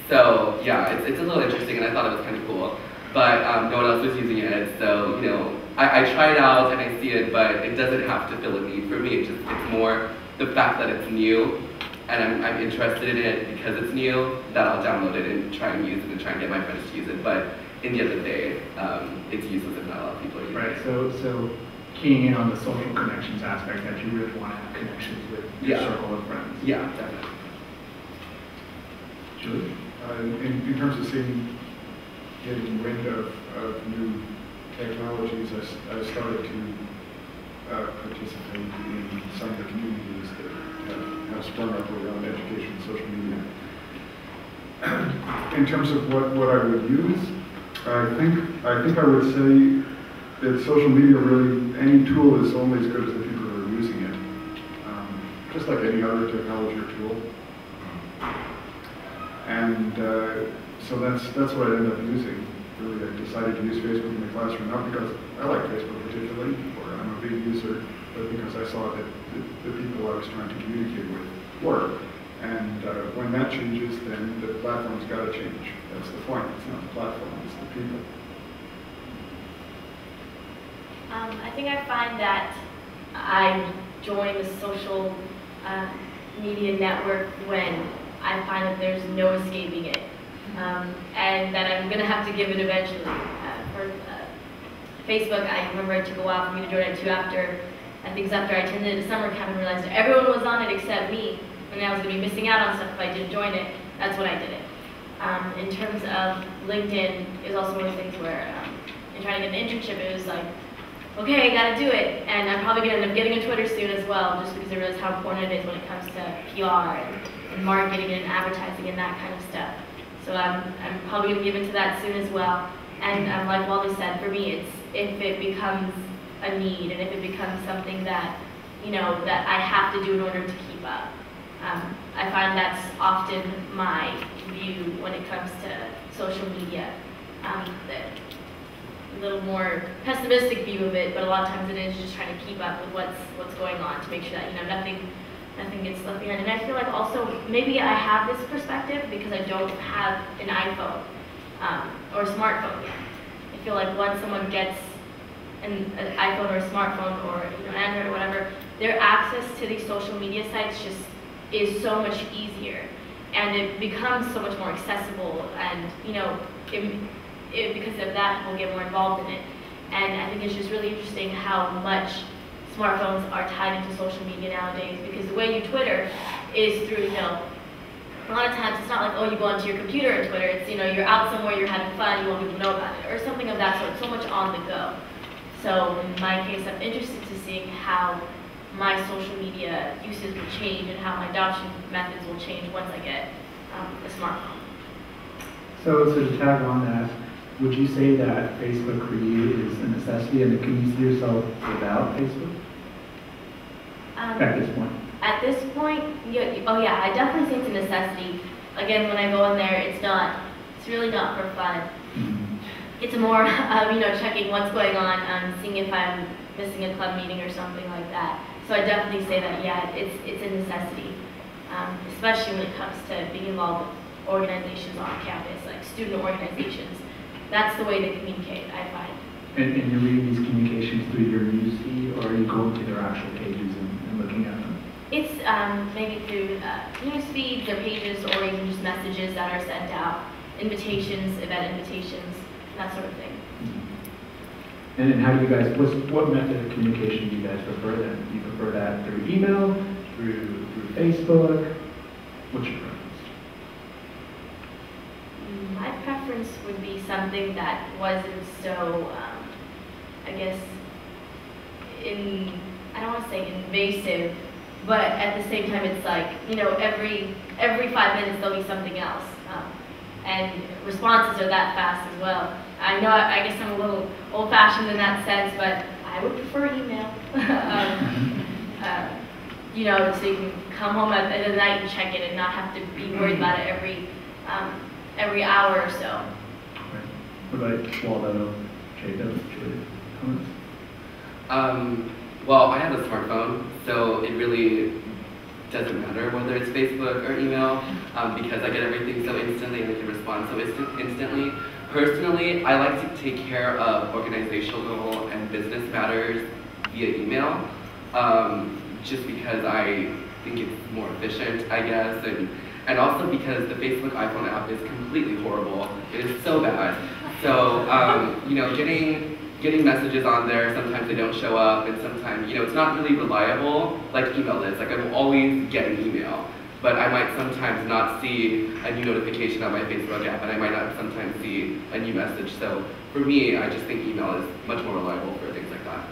So yeah, it's a little interesting, and I thought it was kind of cool. But no one else was using it, so you know, I try it out and I see it, but it doesn't have to fill a need for me. It's more the fact that it's new, and I'm interested in it because it's new, that I'll download it and try and use it and try and get my friends to use it. But in the end of the day, it's useless if not a lot of people are using it. Right. So keying in on the social connections aspect, that you really want to have connections with your circle of friends. Yeah, definitely. Julius? In terms of getting wind of new technologies, I started to participate in some of the communities that have sprung up around education and social media. In terms of what I would use, I think I would say that social media really, any tool is only as good as the people who are using it. Just like any other technology or tool. And so that's what I ended up using. Really, I decided to use Facebook in the classroom, not because I like Facebook particularly, or I'm a big user, but because I saw that the people I was trying to communicate with work. And when that changes, then the platform's got to change. That's the point. It's not the platform, it's the people. I think I find that I join the social media network when I find that there's no escaping it, and that I'm going to have to give it eventually. For Facebook, I remember it took a while for me to join it too after I attended a summer camp and realized that everyone was on it except me, and I was going to be missing out on stuff if I didn't join it. That's when I did it. In terms of LinkedIn, is also one of the things where in trying to get an internship, it was like, okay, I gotta do it, and I'm probably gonna end up getting a Twitter soon as well, just because I realize how important it is when it comes to PR and marketing and advertising and that kind of stuff. So I'm probably gonna give into that soon as well. And like Waldo said, for me, it's if it becomes a need and if it becomes something that that I have to do in order to keep up. I find that's often my view when it comes to social media. A little more pessimistic view of it, but a lot of times it is just trying to keep up with what's going on to make sure that nothing gets left behind. And I feel like also maybe I have this perspective because I don't have an iPhone or a smartphone yet. I feel like once someone gets an iPhone or a smartphone or Android or whatever, their access to these social media sites just is so much easier, and it becomes so much more accessible, and because of that, people get more involved in it. And I think it's just really interesting how much smartphones are tied into social media nowadays. the way you Twitter is through, a lot of times it's not like, oh, you go onto your computer and Twitter. It's, you're out somewhere, you're having fun, you want people to know about it, or something of that sort, so much on the go. So in my case, I'm interested to seeing how my social media usage will change and how my adoption methods will change once I get a smartphone. So to tag on that, would you say that Facebook for you is a necessity, and can you see yourself without Facebook at this point? At this point, oh yeah, I definitely think it's a necessity. Again, when I go in there, it's really not for fun. It's more, checking what's going on, seeing if I'm missing a club meeting or something like that. So I definitely say that, yeah, it's a necessity, especially when it comes to being involved with organizations on campus, like student organizations. That's the way they communicate, I find. And you're reading these communications through your newsfeed, or are you going to their actual pages and looking at them? It's maybe through news feeds or pages, or even just messages that are sent out, invitations, event invitations, that sort of thing. And then how do you guys, what method of communication do you guys prefer then? Do you prefer that through email, through Facebook? What's your preference? My preference would be something that wasn't so, I guess, I don't want to say invasive, but at the same time it's like, every 5 minutes there'll be something else. And responses are that fast as well. I know, I guess I'm a little old-fashioned in that sense, but I would prefer email. So you can come home at the end of the night and check it and not have to be worried about it every hour or so. Right. What about Waldo, Jacob, Julius, comments? Well, I have a smartphone, so it really doesn't matter whether it's Facebook or email, because I get everything so instantly and I can respond so instantly. Personally, I like to take care of organizational and business matters via email, just because I think it's more efficient, I guess, and also because the Facebook iPhone app is completely horrible. It is so bad. So, getting messages on there, sometimes they don't show up, and sometimes, it's not really reliable like email is. Like, I will always get an email, but I might sometimes not see a new notification on my Facebook app, and I might not sometimes see a new message. So, for me, I just think email is much more reliable for things like that.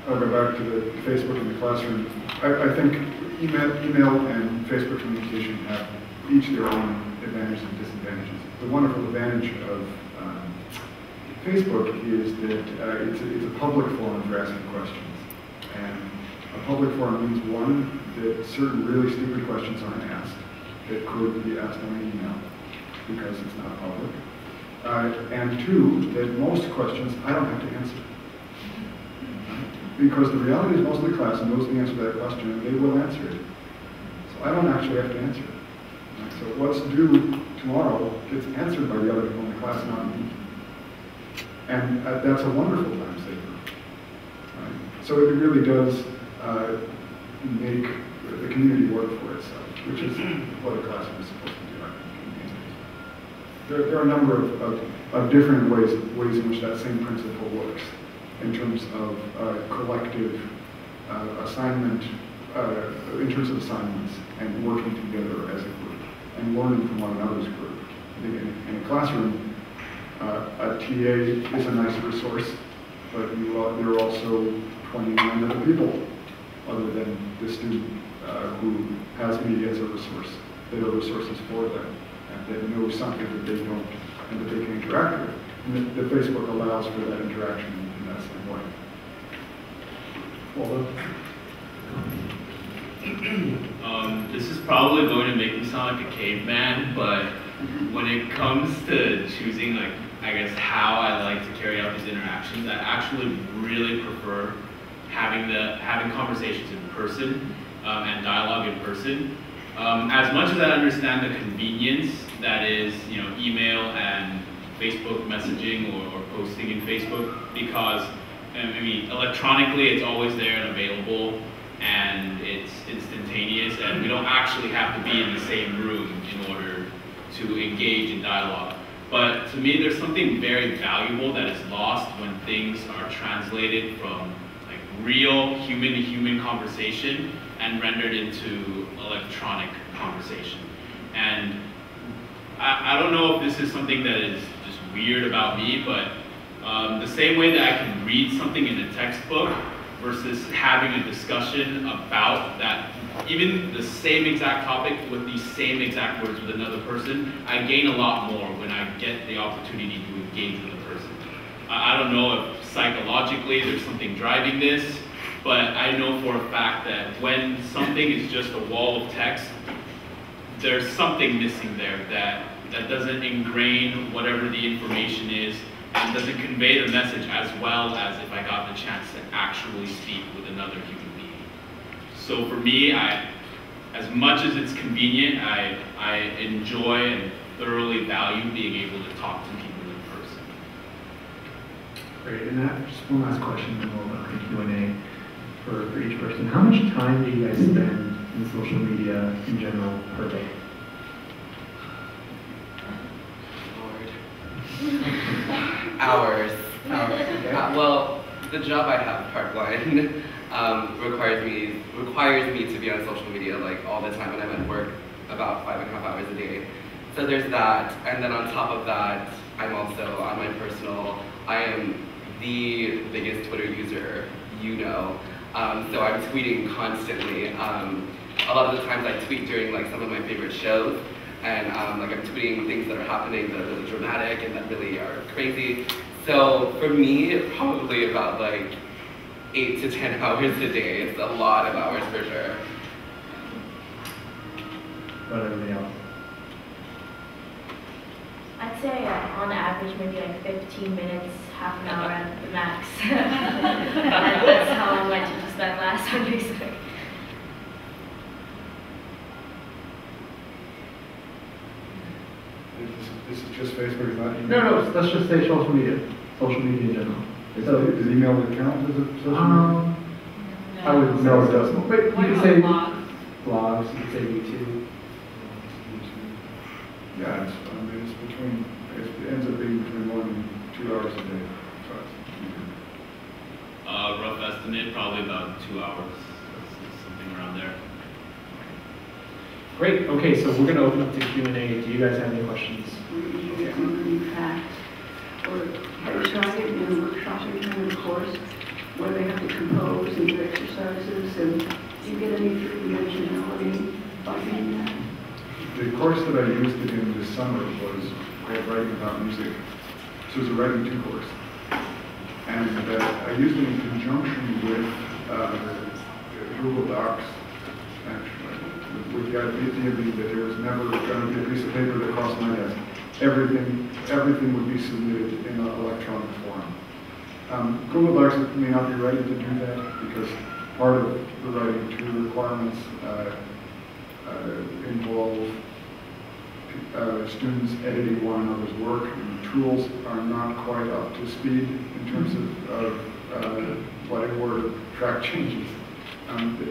I'll go back to the Facebook in the classroom. I think email and Facebook communication have each their own advantages and disadvantages. The wonderful advantage of Facebook is that it's a public forum for asking questions. And a public forum means, one, that certain really stupid questions aren't asked that could be asked on an email because it's not public. And two, that most questions I don't have to answer. Because the reality is most of the class knows the answer to that question and they will answer it. So I don't actually have to answer it. Right? So what's due tomorrow gets answered by the other people in the class, not me. And that's a wonderful time saver. Right? So it really does make the community work for itself, which is what a classroom is supposed to do, I think. There are a number of different ways in which that same principle works in terms of collective assignment, in terms of assignments and working together as a group and learning from one another's group. I think in a classroom, a TA is a nice resource, but there are also 29 other people other than the student who has me as a resource, that are resources for them, and that know something that they don't and that they can interact with. And the Facebook allows for that interaction in that same way. Waldo? This is probably going to make me sound like a caveman, but when it comes to choosing, I guess, how I like to carry out these interactions, I actually really prefer having conversations in person and dialogue in person. As much as I understand the convenience that is, email and Facebook messaging or posting in Facebook, because electronically it's always there and available, and it's instantaneous, and we don't actually have to be in the same room in order to engage in dialogue. But to me, there's something very valuable that is lost when things are translated from like real human-to-human conversation and rendered into electronic conversation. And I don't know if this is something that is just weird about me, but the same way that I can read something in a textbook versus having a discussion about that, even the same exact topic with these same exact words with another person, I gain a lot more when I get the opportunity to engage with a person. I don't know if psychologically there's something driving this, but I know for a fact that when something is just a wall of text, there's something missing there that doesn't ingrain whatever the information is and doesn't convey the message as well as if I got the chance to actually speak with another human being. So for me, as much as it's convenient, I enjoy and thoroughly value being able to talk to people in person. Great, and just one last question, and we'll open Q&A for each person. How much time do you guys spend in social media in general per day? Hours. Well, the job I have, Parkline, requires me to be on social media like all the time, and I'm at work about 5.5 hours a day. So there's that, and then on top of that, I'm also on my personal. I am the biggest Twitter user, you know. So I'm tweeting constantly. A lot of the times I tweet during like some of my favorite shows. And like I'm tweeting things that are happening that are really dramatic and that really are crazy. So for me, probably about like 8 to 10 hours a day. It's a lot of hours for sure. What about everybody else? I'd say on average maybe like 15 minutes, half an hour at the max. That's how much I just spent last on Facebook. This is just Facebook, not email? No, let's just say social media. Social media in general. Does email count as a social media? I would know it doesn't. But you could say blogs. blogs, you could say YouTube. Yeah, it ends up being between 1 and 2 hours a day. So Rough estimate, probably about 2 hours, something around there. Great. Okay, so we're going to open up to Q&A. Do you guys have any questions? In fact, or have you tried it in a workshop or in a course where they have to compose and do exercises, and do you get any three-dimensionality by doing that? the course that I used it in this summer was called Writing About Music. So it was a writing 2 course. And I used it in conjunction with Google Docs, actually, with the idea that there was never going to be a piece of paper that crossed my desk. Everything would be submitted in an electronic form. Google Docs may not be ready to do that because part of the writing 2 requirements involve students editing one another's work, and tools are not quite up to speed in terms of letting Word track changes.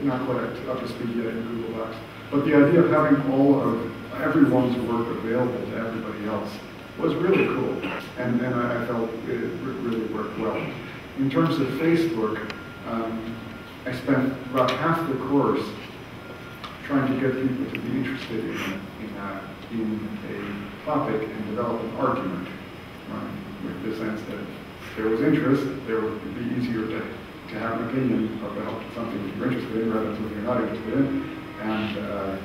Not quite up to speed yet in Google Docs. But the idea of having all of everyone's work available to everybody else was really cool, and I felt it really worked well. In terms of Facebook, I spent about half the course trying to get people to be interested in a topic and develop an argument, with the sense that if there was interest, there would be easier to have an opinion about something that you're interested in rather than something you're not interested in, and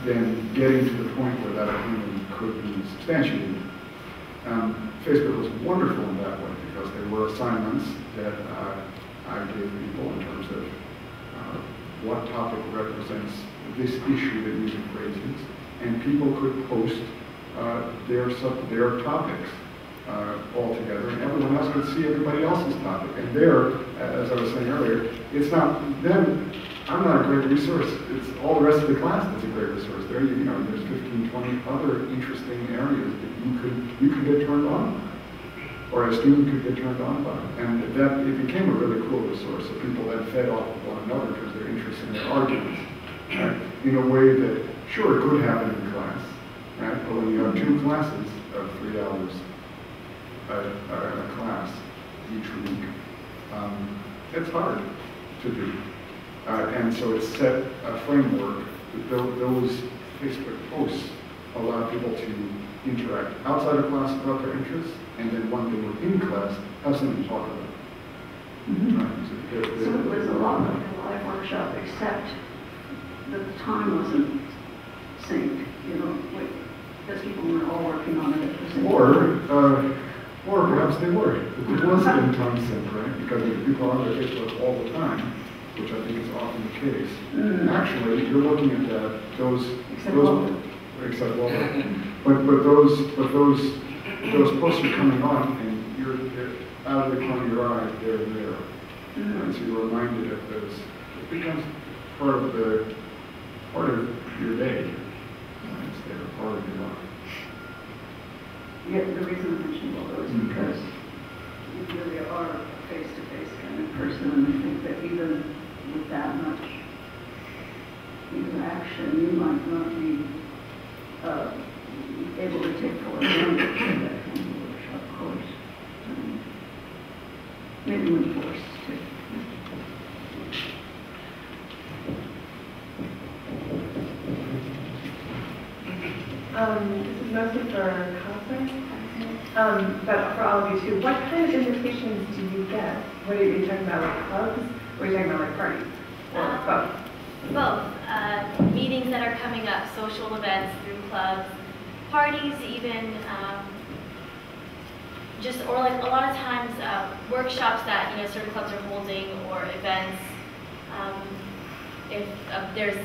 then getting to the point where that opinion could be substantiated. Facebook was wonderful in that way because there were assignments that I gave people in terms of what topic represents this issue that music raises, and people could post their topics all together, and everyone else could see everybody else's topic. And there, as I was saying earlier, it's not them. I'm not a great resource. It's all the rest of the class that's a great resource. There, there's 15, 20 other interesting areas that you could get turned on by, or a student could get turned on by, and it became a really cool resource. So people then fed off of one another because they're interested in their arguments, right? In a way that sure it could happen in class, right? But when you have 2 classes of 3 hours a class each week, it's hard to do. And so it's set a framework that those Facebook posts allow people to interact outside of class about their interests, and then when they were in class, have something to talk about. Mm-hmm. Right? So it was a lot like a live workshop, except that the time wasn't synced, you know, because people weren't all working on it at the same time. Or perhaps they were. It was in time sync, right? Because people are on their Facebook all the time, which I think is often the case. Actually, you're looking at that, except Waldo. But those posts are coming on, and you're out of the corner of your eye, they're there. And so you're reminded of those. It becomes part of your day. It's there, part of your life. Yeah, the reason I mentioned Waldo is because you really are a face-to-face kind of person, and I think that even with that much interaction, you might not be able to take full advantage of that kind of workshop course. Maybe when forced to. This is mostly for Kausar, but for all of you too. What kind of invitations do you get? What are you talking about, like clubs, or are you talking about like parties, or both? Both. Meetings that are coming up, social events through clubs, parties even, or like a lot of times workshops that certain clubs are holding, or events. If there's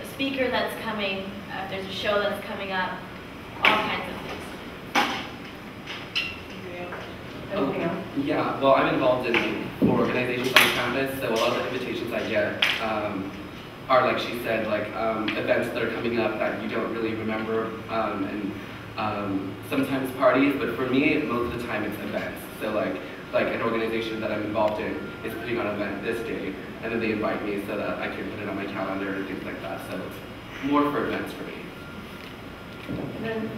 a speaker that's coming, if there's a show that's coming up, all kinds of things. Anything else? Yeah, well, I'm involved in 4 organizations on campus, so a lot of the invitations I get are, like she said, like events that are coming up that you don't really remember, and sometimes parties, but for me, most of the time it's events. So like an organization that I'm involved in is putting on an event this day, and then they invite me so that I can put it on my calendar and things like that. So it's more for events for me. And then,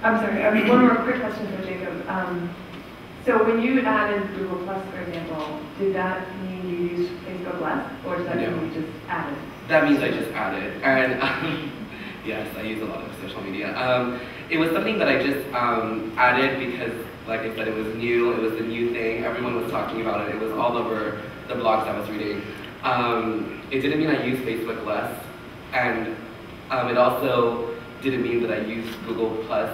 I'm sorry, I have one more quick question for Jacob. So when you added Google Plus, for example, did that mean you used Facebook less, or does that mean you just added? That means I just added, and yes, I use a lot of social media. It was something that I just added because, like I said, it was new, it was the new thing, everyone was talking about it, it was all over the blogs I was reading. It didn't mean I used Facebook less, and it also didn't mean that I used Google Plus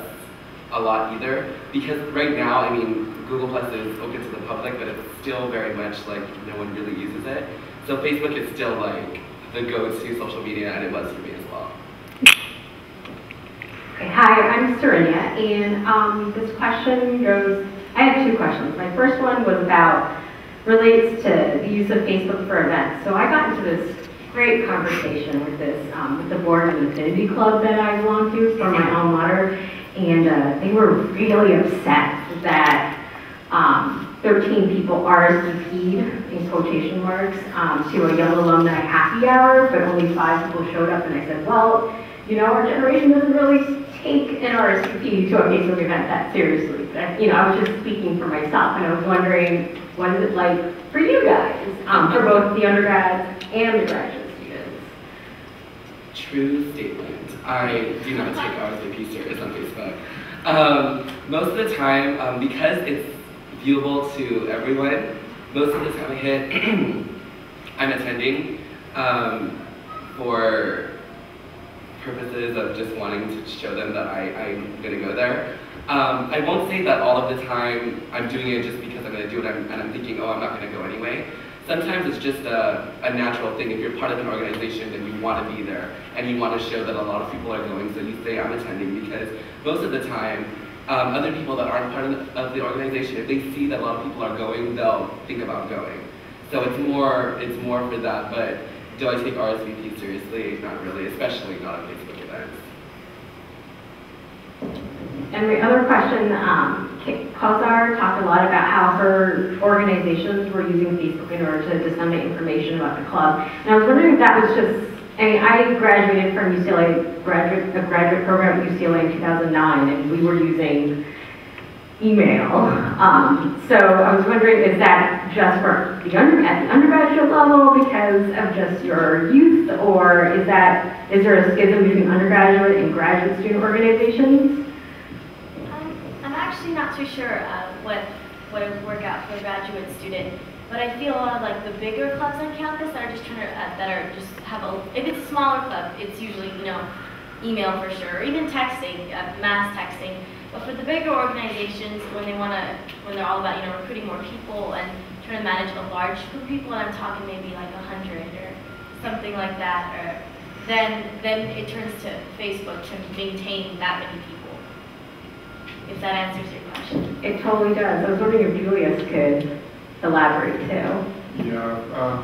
a lot either, because right now, I mean, Google Plus is open to the public, but it's still very much like no one really uses it. So Facebook is still like the go-to social media, and it was for me as well. Okay, hi, I'm Serenia, and this question goes, I have 2 questions. My first one was relates to the use of Facebook for events. So I got into this great conversation with with the board of the Affinity Club that I belong to for my alma mater, and they were really upset that 13 people RSVP'd, in quotation marks, to a Young Alumni happy hour, but only 5 people showed up, and I said, well, our generation doesn't really take an RSVP to a Facebook event that seriously. I was just speaking for myself, and I was wondering, what is it like for you guys, for both the undergrads and the graduate students? True statement. I do not take RSVP serious on Facebook. Most of the time, because it's viewable to everyone, most of the time I hit, I'm attending for purposes of just wanting to show them that I'm going to go there. I won't say that all of the time I'm doing it just because I'm going to do it and I'm thinking, oh, I'm not going to go anyway. Sometimes it's just a natural thing. If you're part of an organization and you want to be there and you want to show that a lot of people are going, so you say I'm attending, because most of the time, other people that aren't part of the organization, if they see that a lot of people are going, they'll think about going. So it's more for that, but do I take RSVP seriously? Not really, especially not on Facebook events. And my other question, Kausar talked a lot about how her organizations were using Facebook in order to disseminate information about the club. And I was wondering if that was just, I graduated from UCLA, a graduate program at UCLA in 2009, and we were using email. So I was wondering, is that just for the at the undergraduate level because of just your youth, or is there a schism between undergraduate and graduate student organizations? I'm actually not too sure what would work out for a graduate student, but I feel a lot of like the bigger clubs on campus that are just trying to if it's a smaller club, it's usually email for sure, or even texting, mass texting. But for the bigger organizations, when they're all about recruiting more people and trying to manage a large group of people, and I'm talking maybe like 100 or something like that, or then it turns to Facebook to maintain that many people. If that answers your question. It totally does. I was wondering if Julius could elaborate too. Yeah,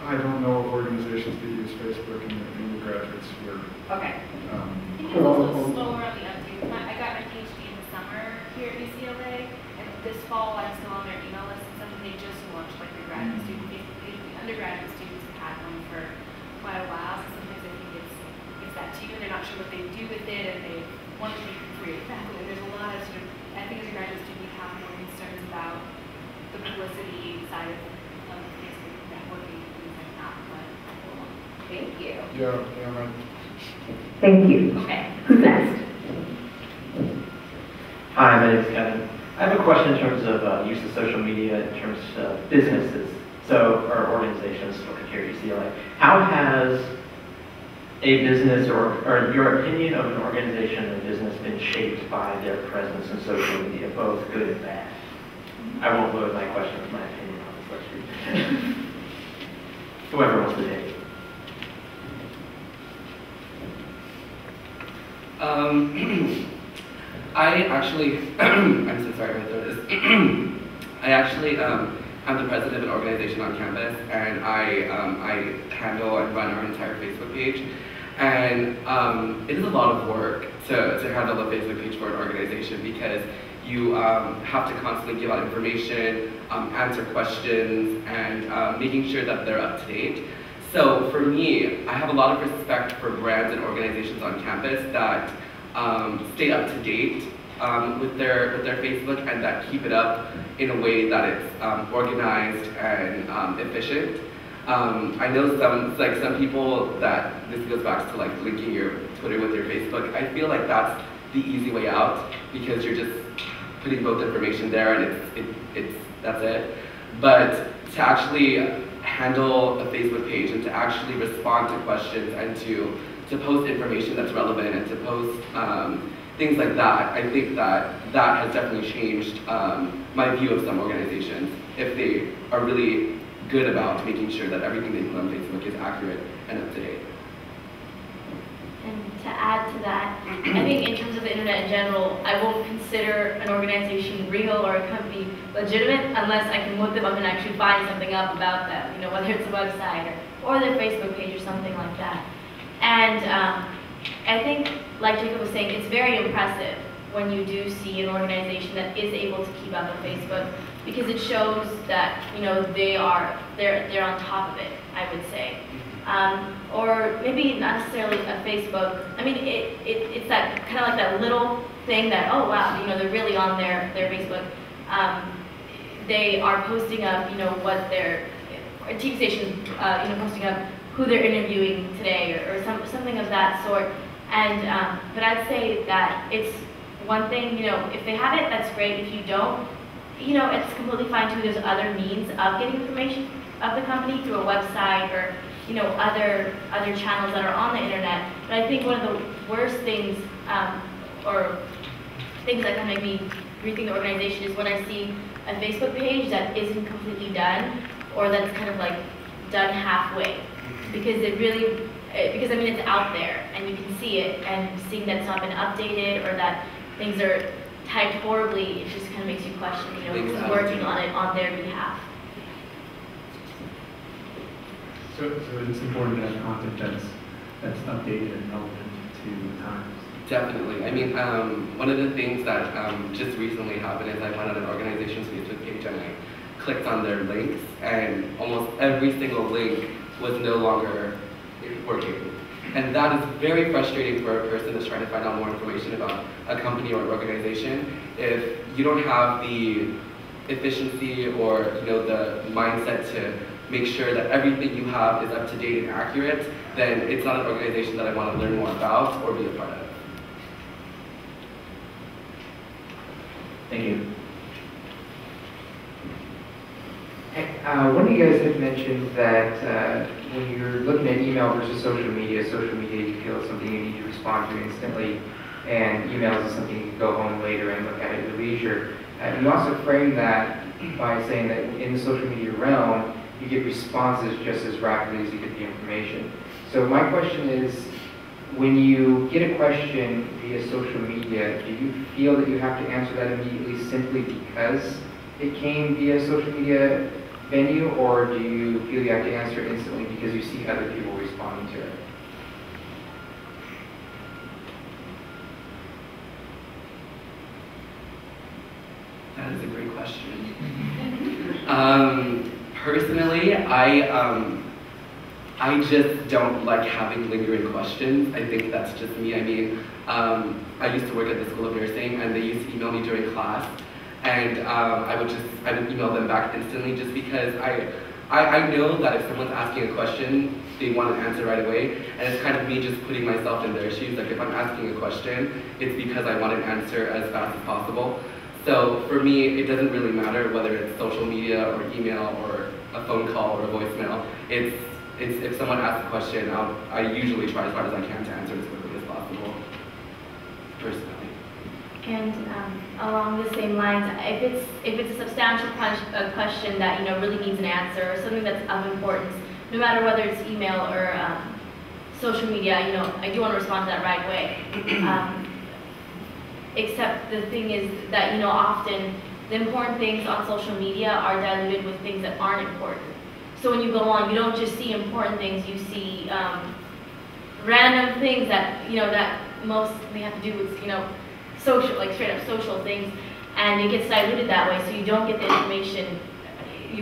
I don't know of organizations that use Facebook in the graduate sphere. Okay. I think it's also slower on the uptake. I got my PhD in the summer here at UCLA, and this fall I'm still on their email list, and something they just launched, like the graduate student Facebook page. The undergraduate students have had one for quite a while, so sometimes I think it's that too, and they're not sure what they do with it, and they want to make it free. And there's a lot of I think as a graduate student we have more concerns about the publicity side of Facebook networking and things like that, but Thank you. Yeah, right. Thank you. Okay. Who's next? Hi, my name is Kevin. I have a question in terms of use of social media in terms of businesses, or organizations. Looking here at UCLA, how has a business or your opinion of an organization or business been shaped by their presence in social media, both good and bad? I won't load my question with my opinion on this. Let's read. Whoever wants to take it. I actually, I'm so sorry, my throat is. I actually am the president of an organization on campus, and I handle and run our entire Facebook page. And it is a lot of work to handle a Facebook page for an organization because you have to constantly give out information, answer questions, and making sure that they're up to date. So for me, I have a lot of respect for brands and organizations on campus that stay up to date with their Facebook and that keep it up in a way that it's organized and efficient. I know some people that this goes back to like linking your Twitter with your Facebook. I feel like that's the easy way out because you're just putting both information there and that's it. But to actually handle a Facebook page and to actually respond to questions and to post information that's relevant and to post things like that, I think that has definitely changed my view of some organizations if they are really good about making sure that everything they put on Facebook is accurate and up to date. And to add to that, I think in terms of the internet in general, I won't consider an organization real or a company legitimate unless I can look them up and actually find something up about them, whether it's a website or their Facebook page or something like that. And I think, like Jacob was saying, it's very impressive when you do see an organization that is able to keep up on Facebook because it shows that they're on top of it, I would say. Or maybe not necessarily a Facebook. I mean, it's that kind of like that little thing that, oh wow, they're really on their Facebook. They are posting up, what their TV station, posting up who they're interviewing today or something of that sort. And but I'd say that it's one thing, if they have it, that's great. If you don't, it's completely fine too. There's other means of getting information of the company through a website or other channels that are on the internet. But I think one of the worst things, or things that kind of make me rethink the organization is when I see a Facebook page that isn't completely done, or that's kind of like done halfway, because because I mean it's out there and you can see it, and seeing that it's not been updated or that things are typed horribly, it just kind of makes you question, who's working on it on their behalf. So it's important to have content that's updated and relevant to the times. Definitely. I mean, one of the things that just recently happened is I went on an organization's Facebook page and I clicked on their links, and almost every single link was no longer working. And that is very frustrating for a person that's trying to find out more information about a company or an organization. If you don't have the efficiency or the mindset to make sure that everything you have is up to date and accurate, then it's not an organization that I want to learn more about or be a part of. Thank you. One of you guys had mentioned that when you're looking at email versus social media you feel it's something you need to respond to instantly, and emails is something you can go home later and look at at your leisure. You also frame that by saying that in the social media realm, you get responses just as rapidly as you get the information. So my question is, when you get a question via social media, do you feel that you have to answer that immediately simply because it came via social media venue, or do you feel you have to answer it instantly because you see other people responding to it? That is a great question. Personally, I just don't like having lingering questions. I think that's just me. I mean, I used to work at the School of Nursing, and they used to email me during class, and I would email them back instantly, just because I know that if someone's asking a question, they want an answer right away, and it's kind of me just putting myself in their shoes. Like, if I'm asking a question, it's because I want an answer as fast as possible. So for me, it doesn't really matter whether it's social media or email or a phone call or a voicemail. It's if someone asks a question, I usually try as hard as I can to answer as quickly as possible, personally. And along the same lines, if it's a substantial question that really needs an answer, or something that's of importance, no matter whether it's email or social media, I do want to respond to that right away. Except the thing is that often the important things on social media are diluted with things that aren't important. So when you go on, you don't just see important things, you see random things that that mostly have to do with social, like straight up social things, and it gets diluted that way, so you don't get the information.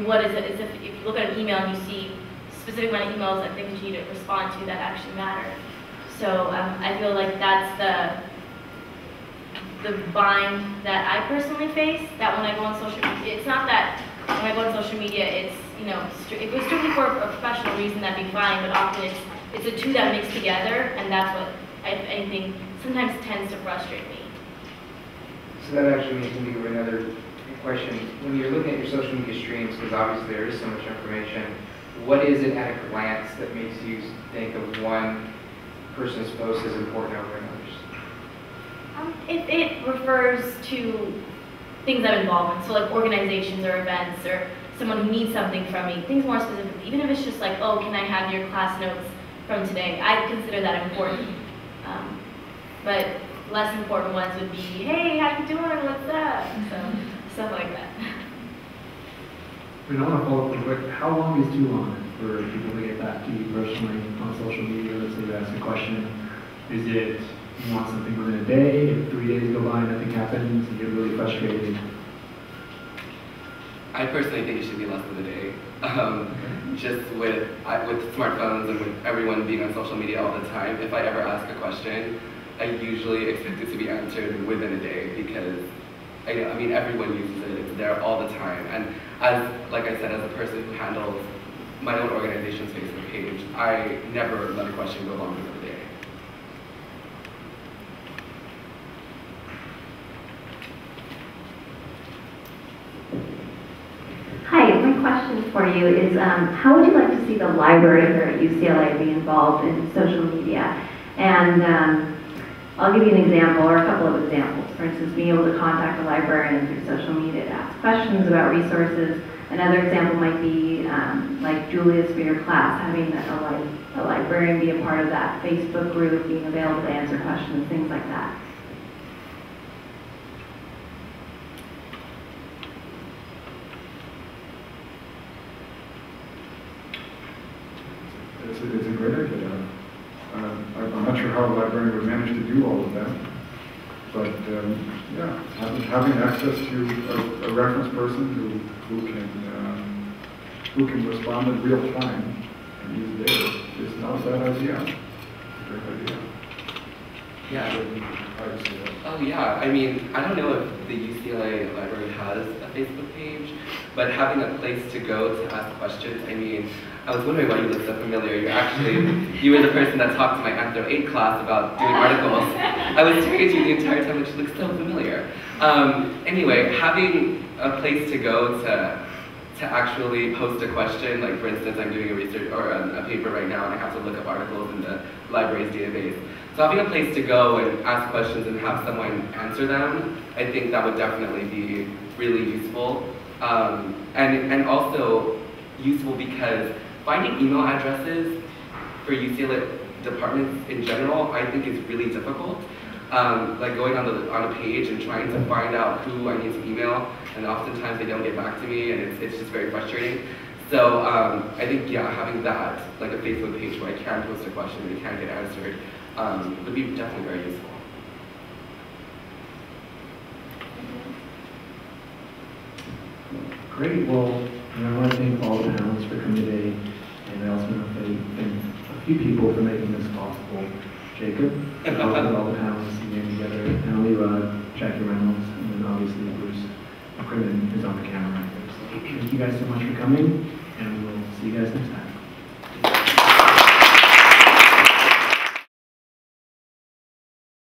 What is it? It's if you look at an email and you see specific amount of emails and things you need to respond to that actually matter. So I feel like that's the bind that I personally face. That when I go on social media, it's not that when I go on social media, it's if it was strictly for a professional reason, that'd be fine. But often it's the two that mix together, and that's what, if anything, sometimes tends to frustrate me. So that actually makes me think of another question. When you're looking at your social media streams, because obviously there is so much information, what is it at a glance that makes you think of one person's post as important over another's? It refers to things I'm involved in, so like organizations or events or someone who needs something from me, things more specifically. Even if it's just like, oh, can I have your class notes from today? I consider that important. But less important ones would be, hey, how you doing? What's up? So stuff like that. I want to follow up real quick. How long is too long for people to get back to you personally on social media? Let's say you ask a question. Is it you want something within a day? If 3 days go by and nothing happens, you get really frustrated? I personally think it should be less than a day. Just with smartphones and with everyone being on social media all the time, if I ever ask a question, I usually expect it to be answered within a day, because I mean everyone uses it. It's there all the time. And like I said, as a person who handles my own organization's Facebook page, I never let a question go longer than a day. Hi, my question for you is, how would you like to see the library here at UCLA be involved in social media? And I'll give you an example, or a couple of examples. For instance, being able to contact a librarian through social media to ask questions about resources. Another example might be like Julius for your class, having a librarian be a part of that Facebook group, being available to answer questions, things like that. It's a great idea. I'm not sure how a librarian would manage to do all of that, but yeah, having access to a reference person who can respond in real time and use data is not a bad idea. Great idea. Yeah. Privacy. Oh yeah, I mean, I don't know if the UCLA library has a Facebook page, but having a place to go to ask questions, I mean, I was wondering why you look so familiar. You were the person that talked to my Anthro 8 class about doing articles. I was staring at you the entire time, which looks so familiar. Anyway, having a place to go to actually post a question, like for instance, I'm doing a research or a paper right now and I have to look up articles in the library's database. So having a place to go and ask questions and have someone answer them, I think that would definitely be really useful. And also useful because finding email addresses for UCLA departments in general, I think is really difficult. Like going on a page and trying to find out who I need to email, and oftentimes they don't get back to me, and it's just very frustrating. So I think, yeah, having that, like a Facebook page where I can post a question and it can get answered, would be definitely very useful. Great. Well, I want to thank all the panelists for coming today, and I also want to thank a few people for making this possible. Jacob, all the panelists again together, Emily Rudd, Jackie Reynolds, and then obviously Bruce McCrimmon, who's on the camera right there. So thank you guys so much for coming, and we'll see you guys next time.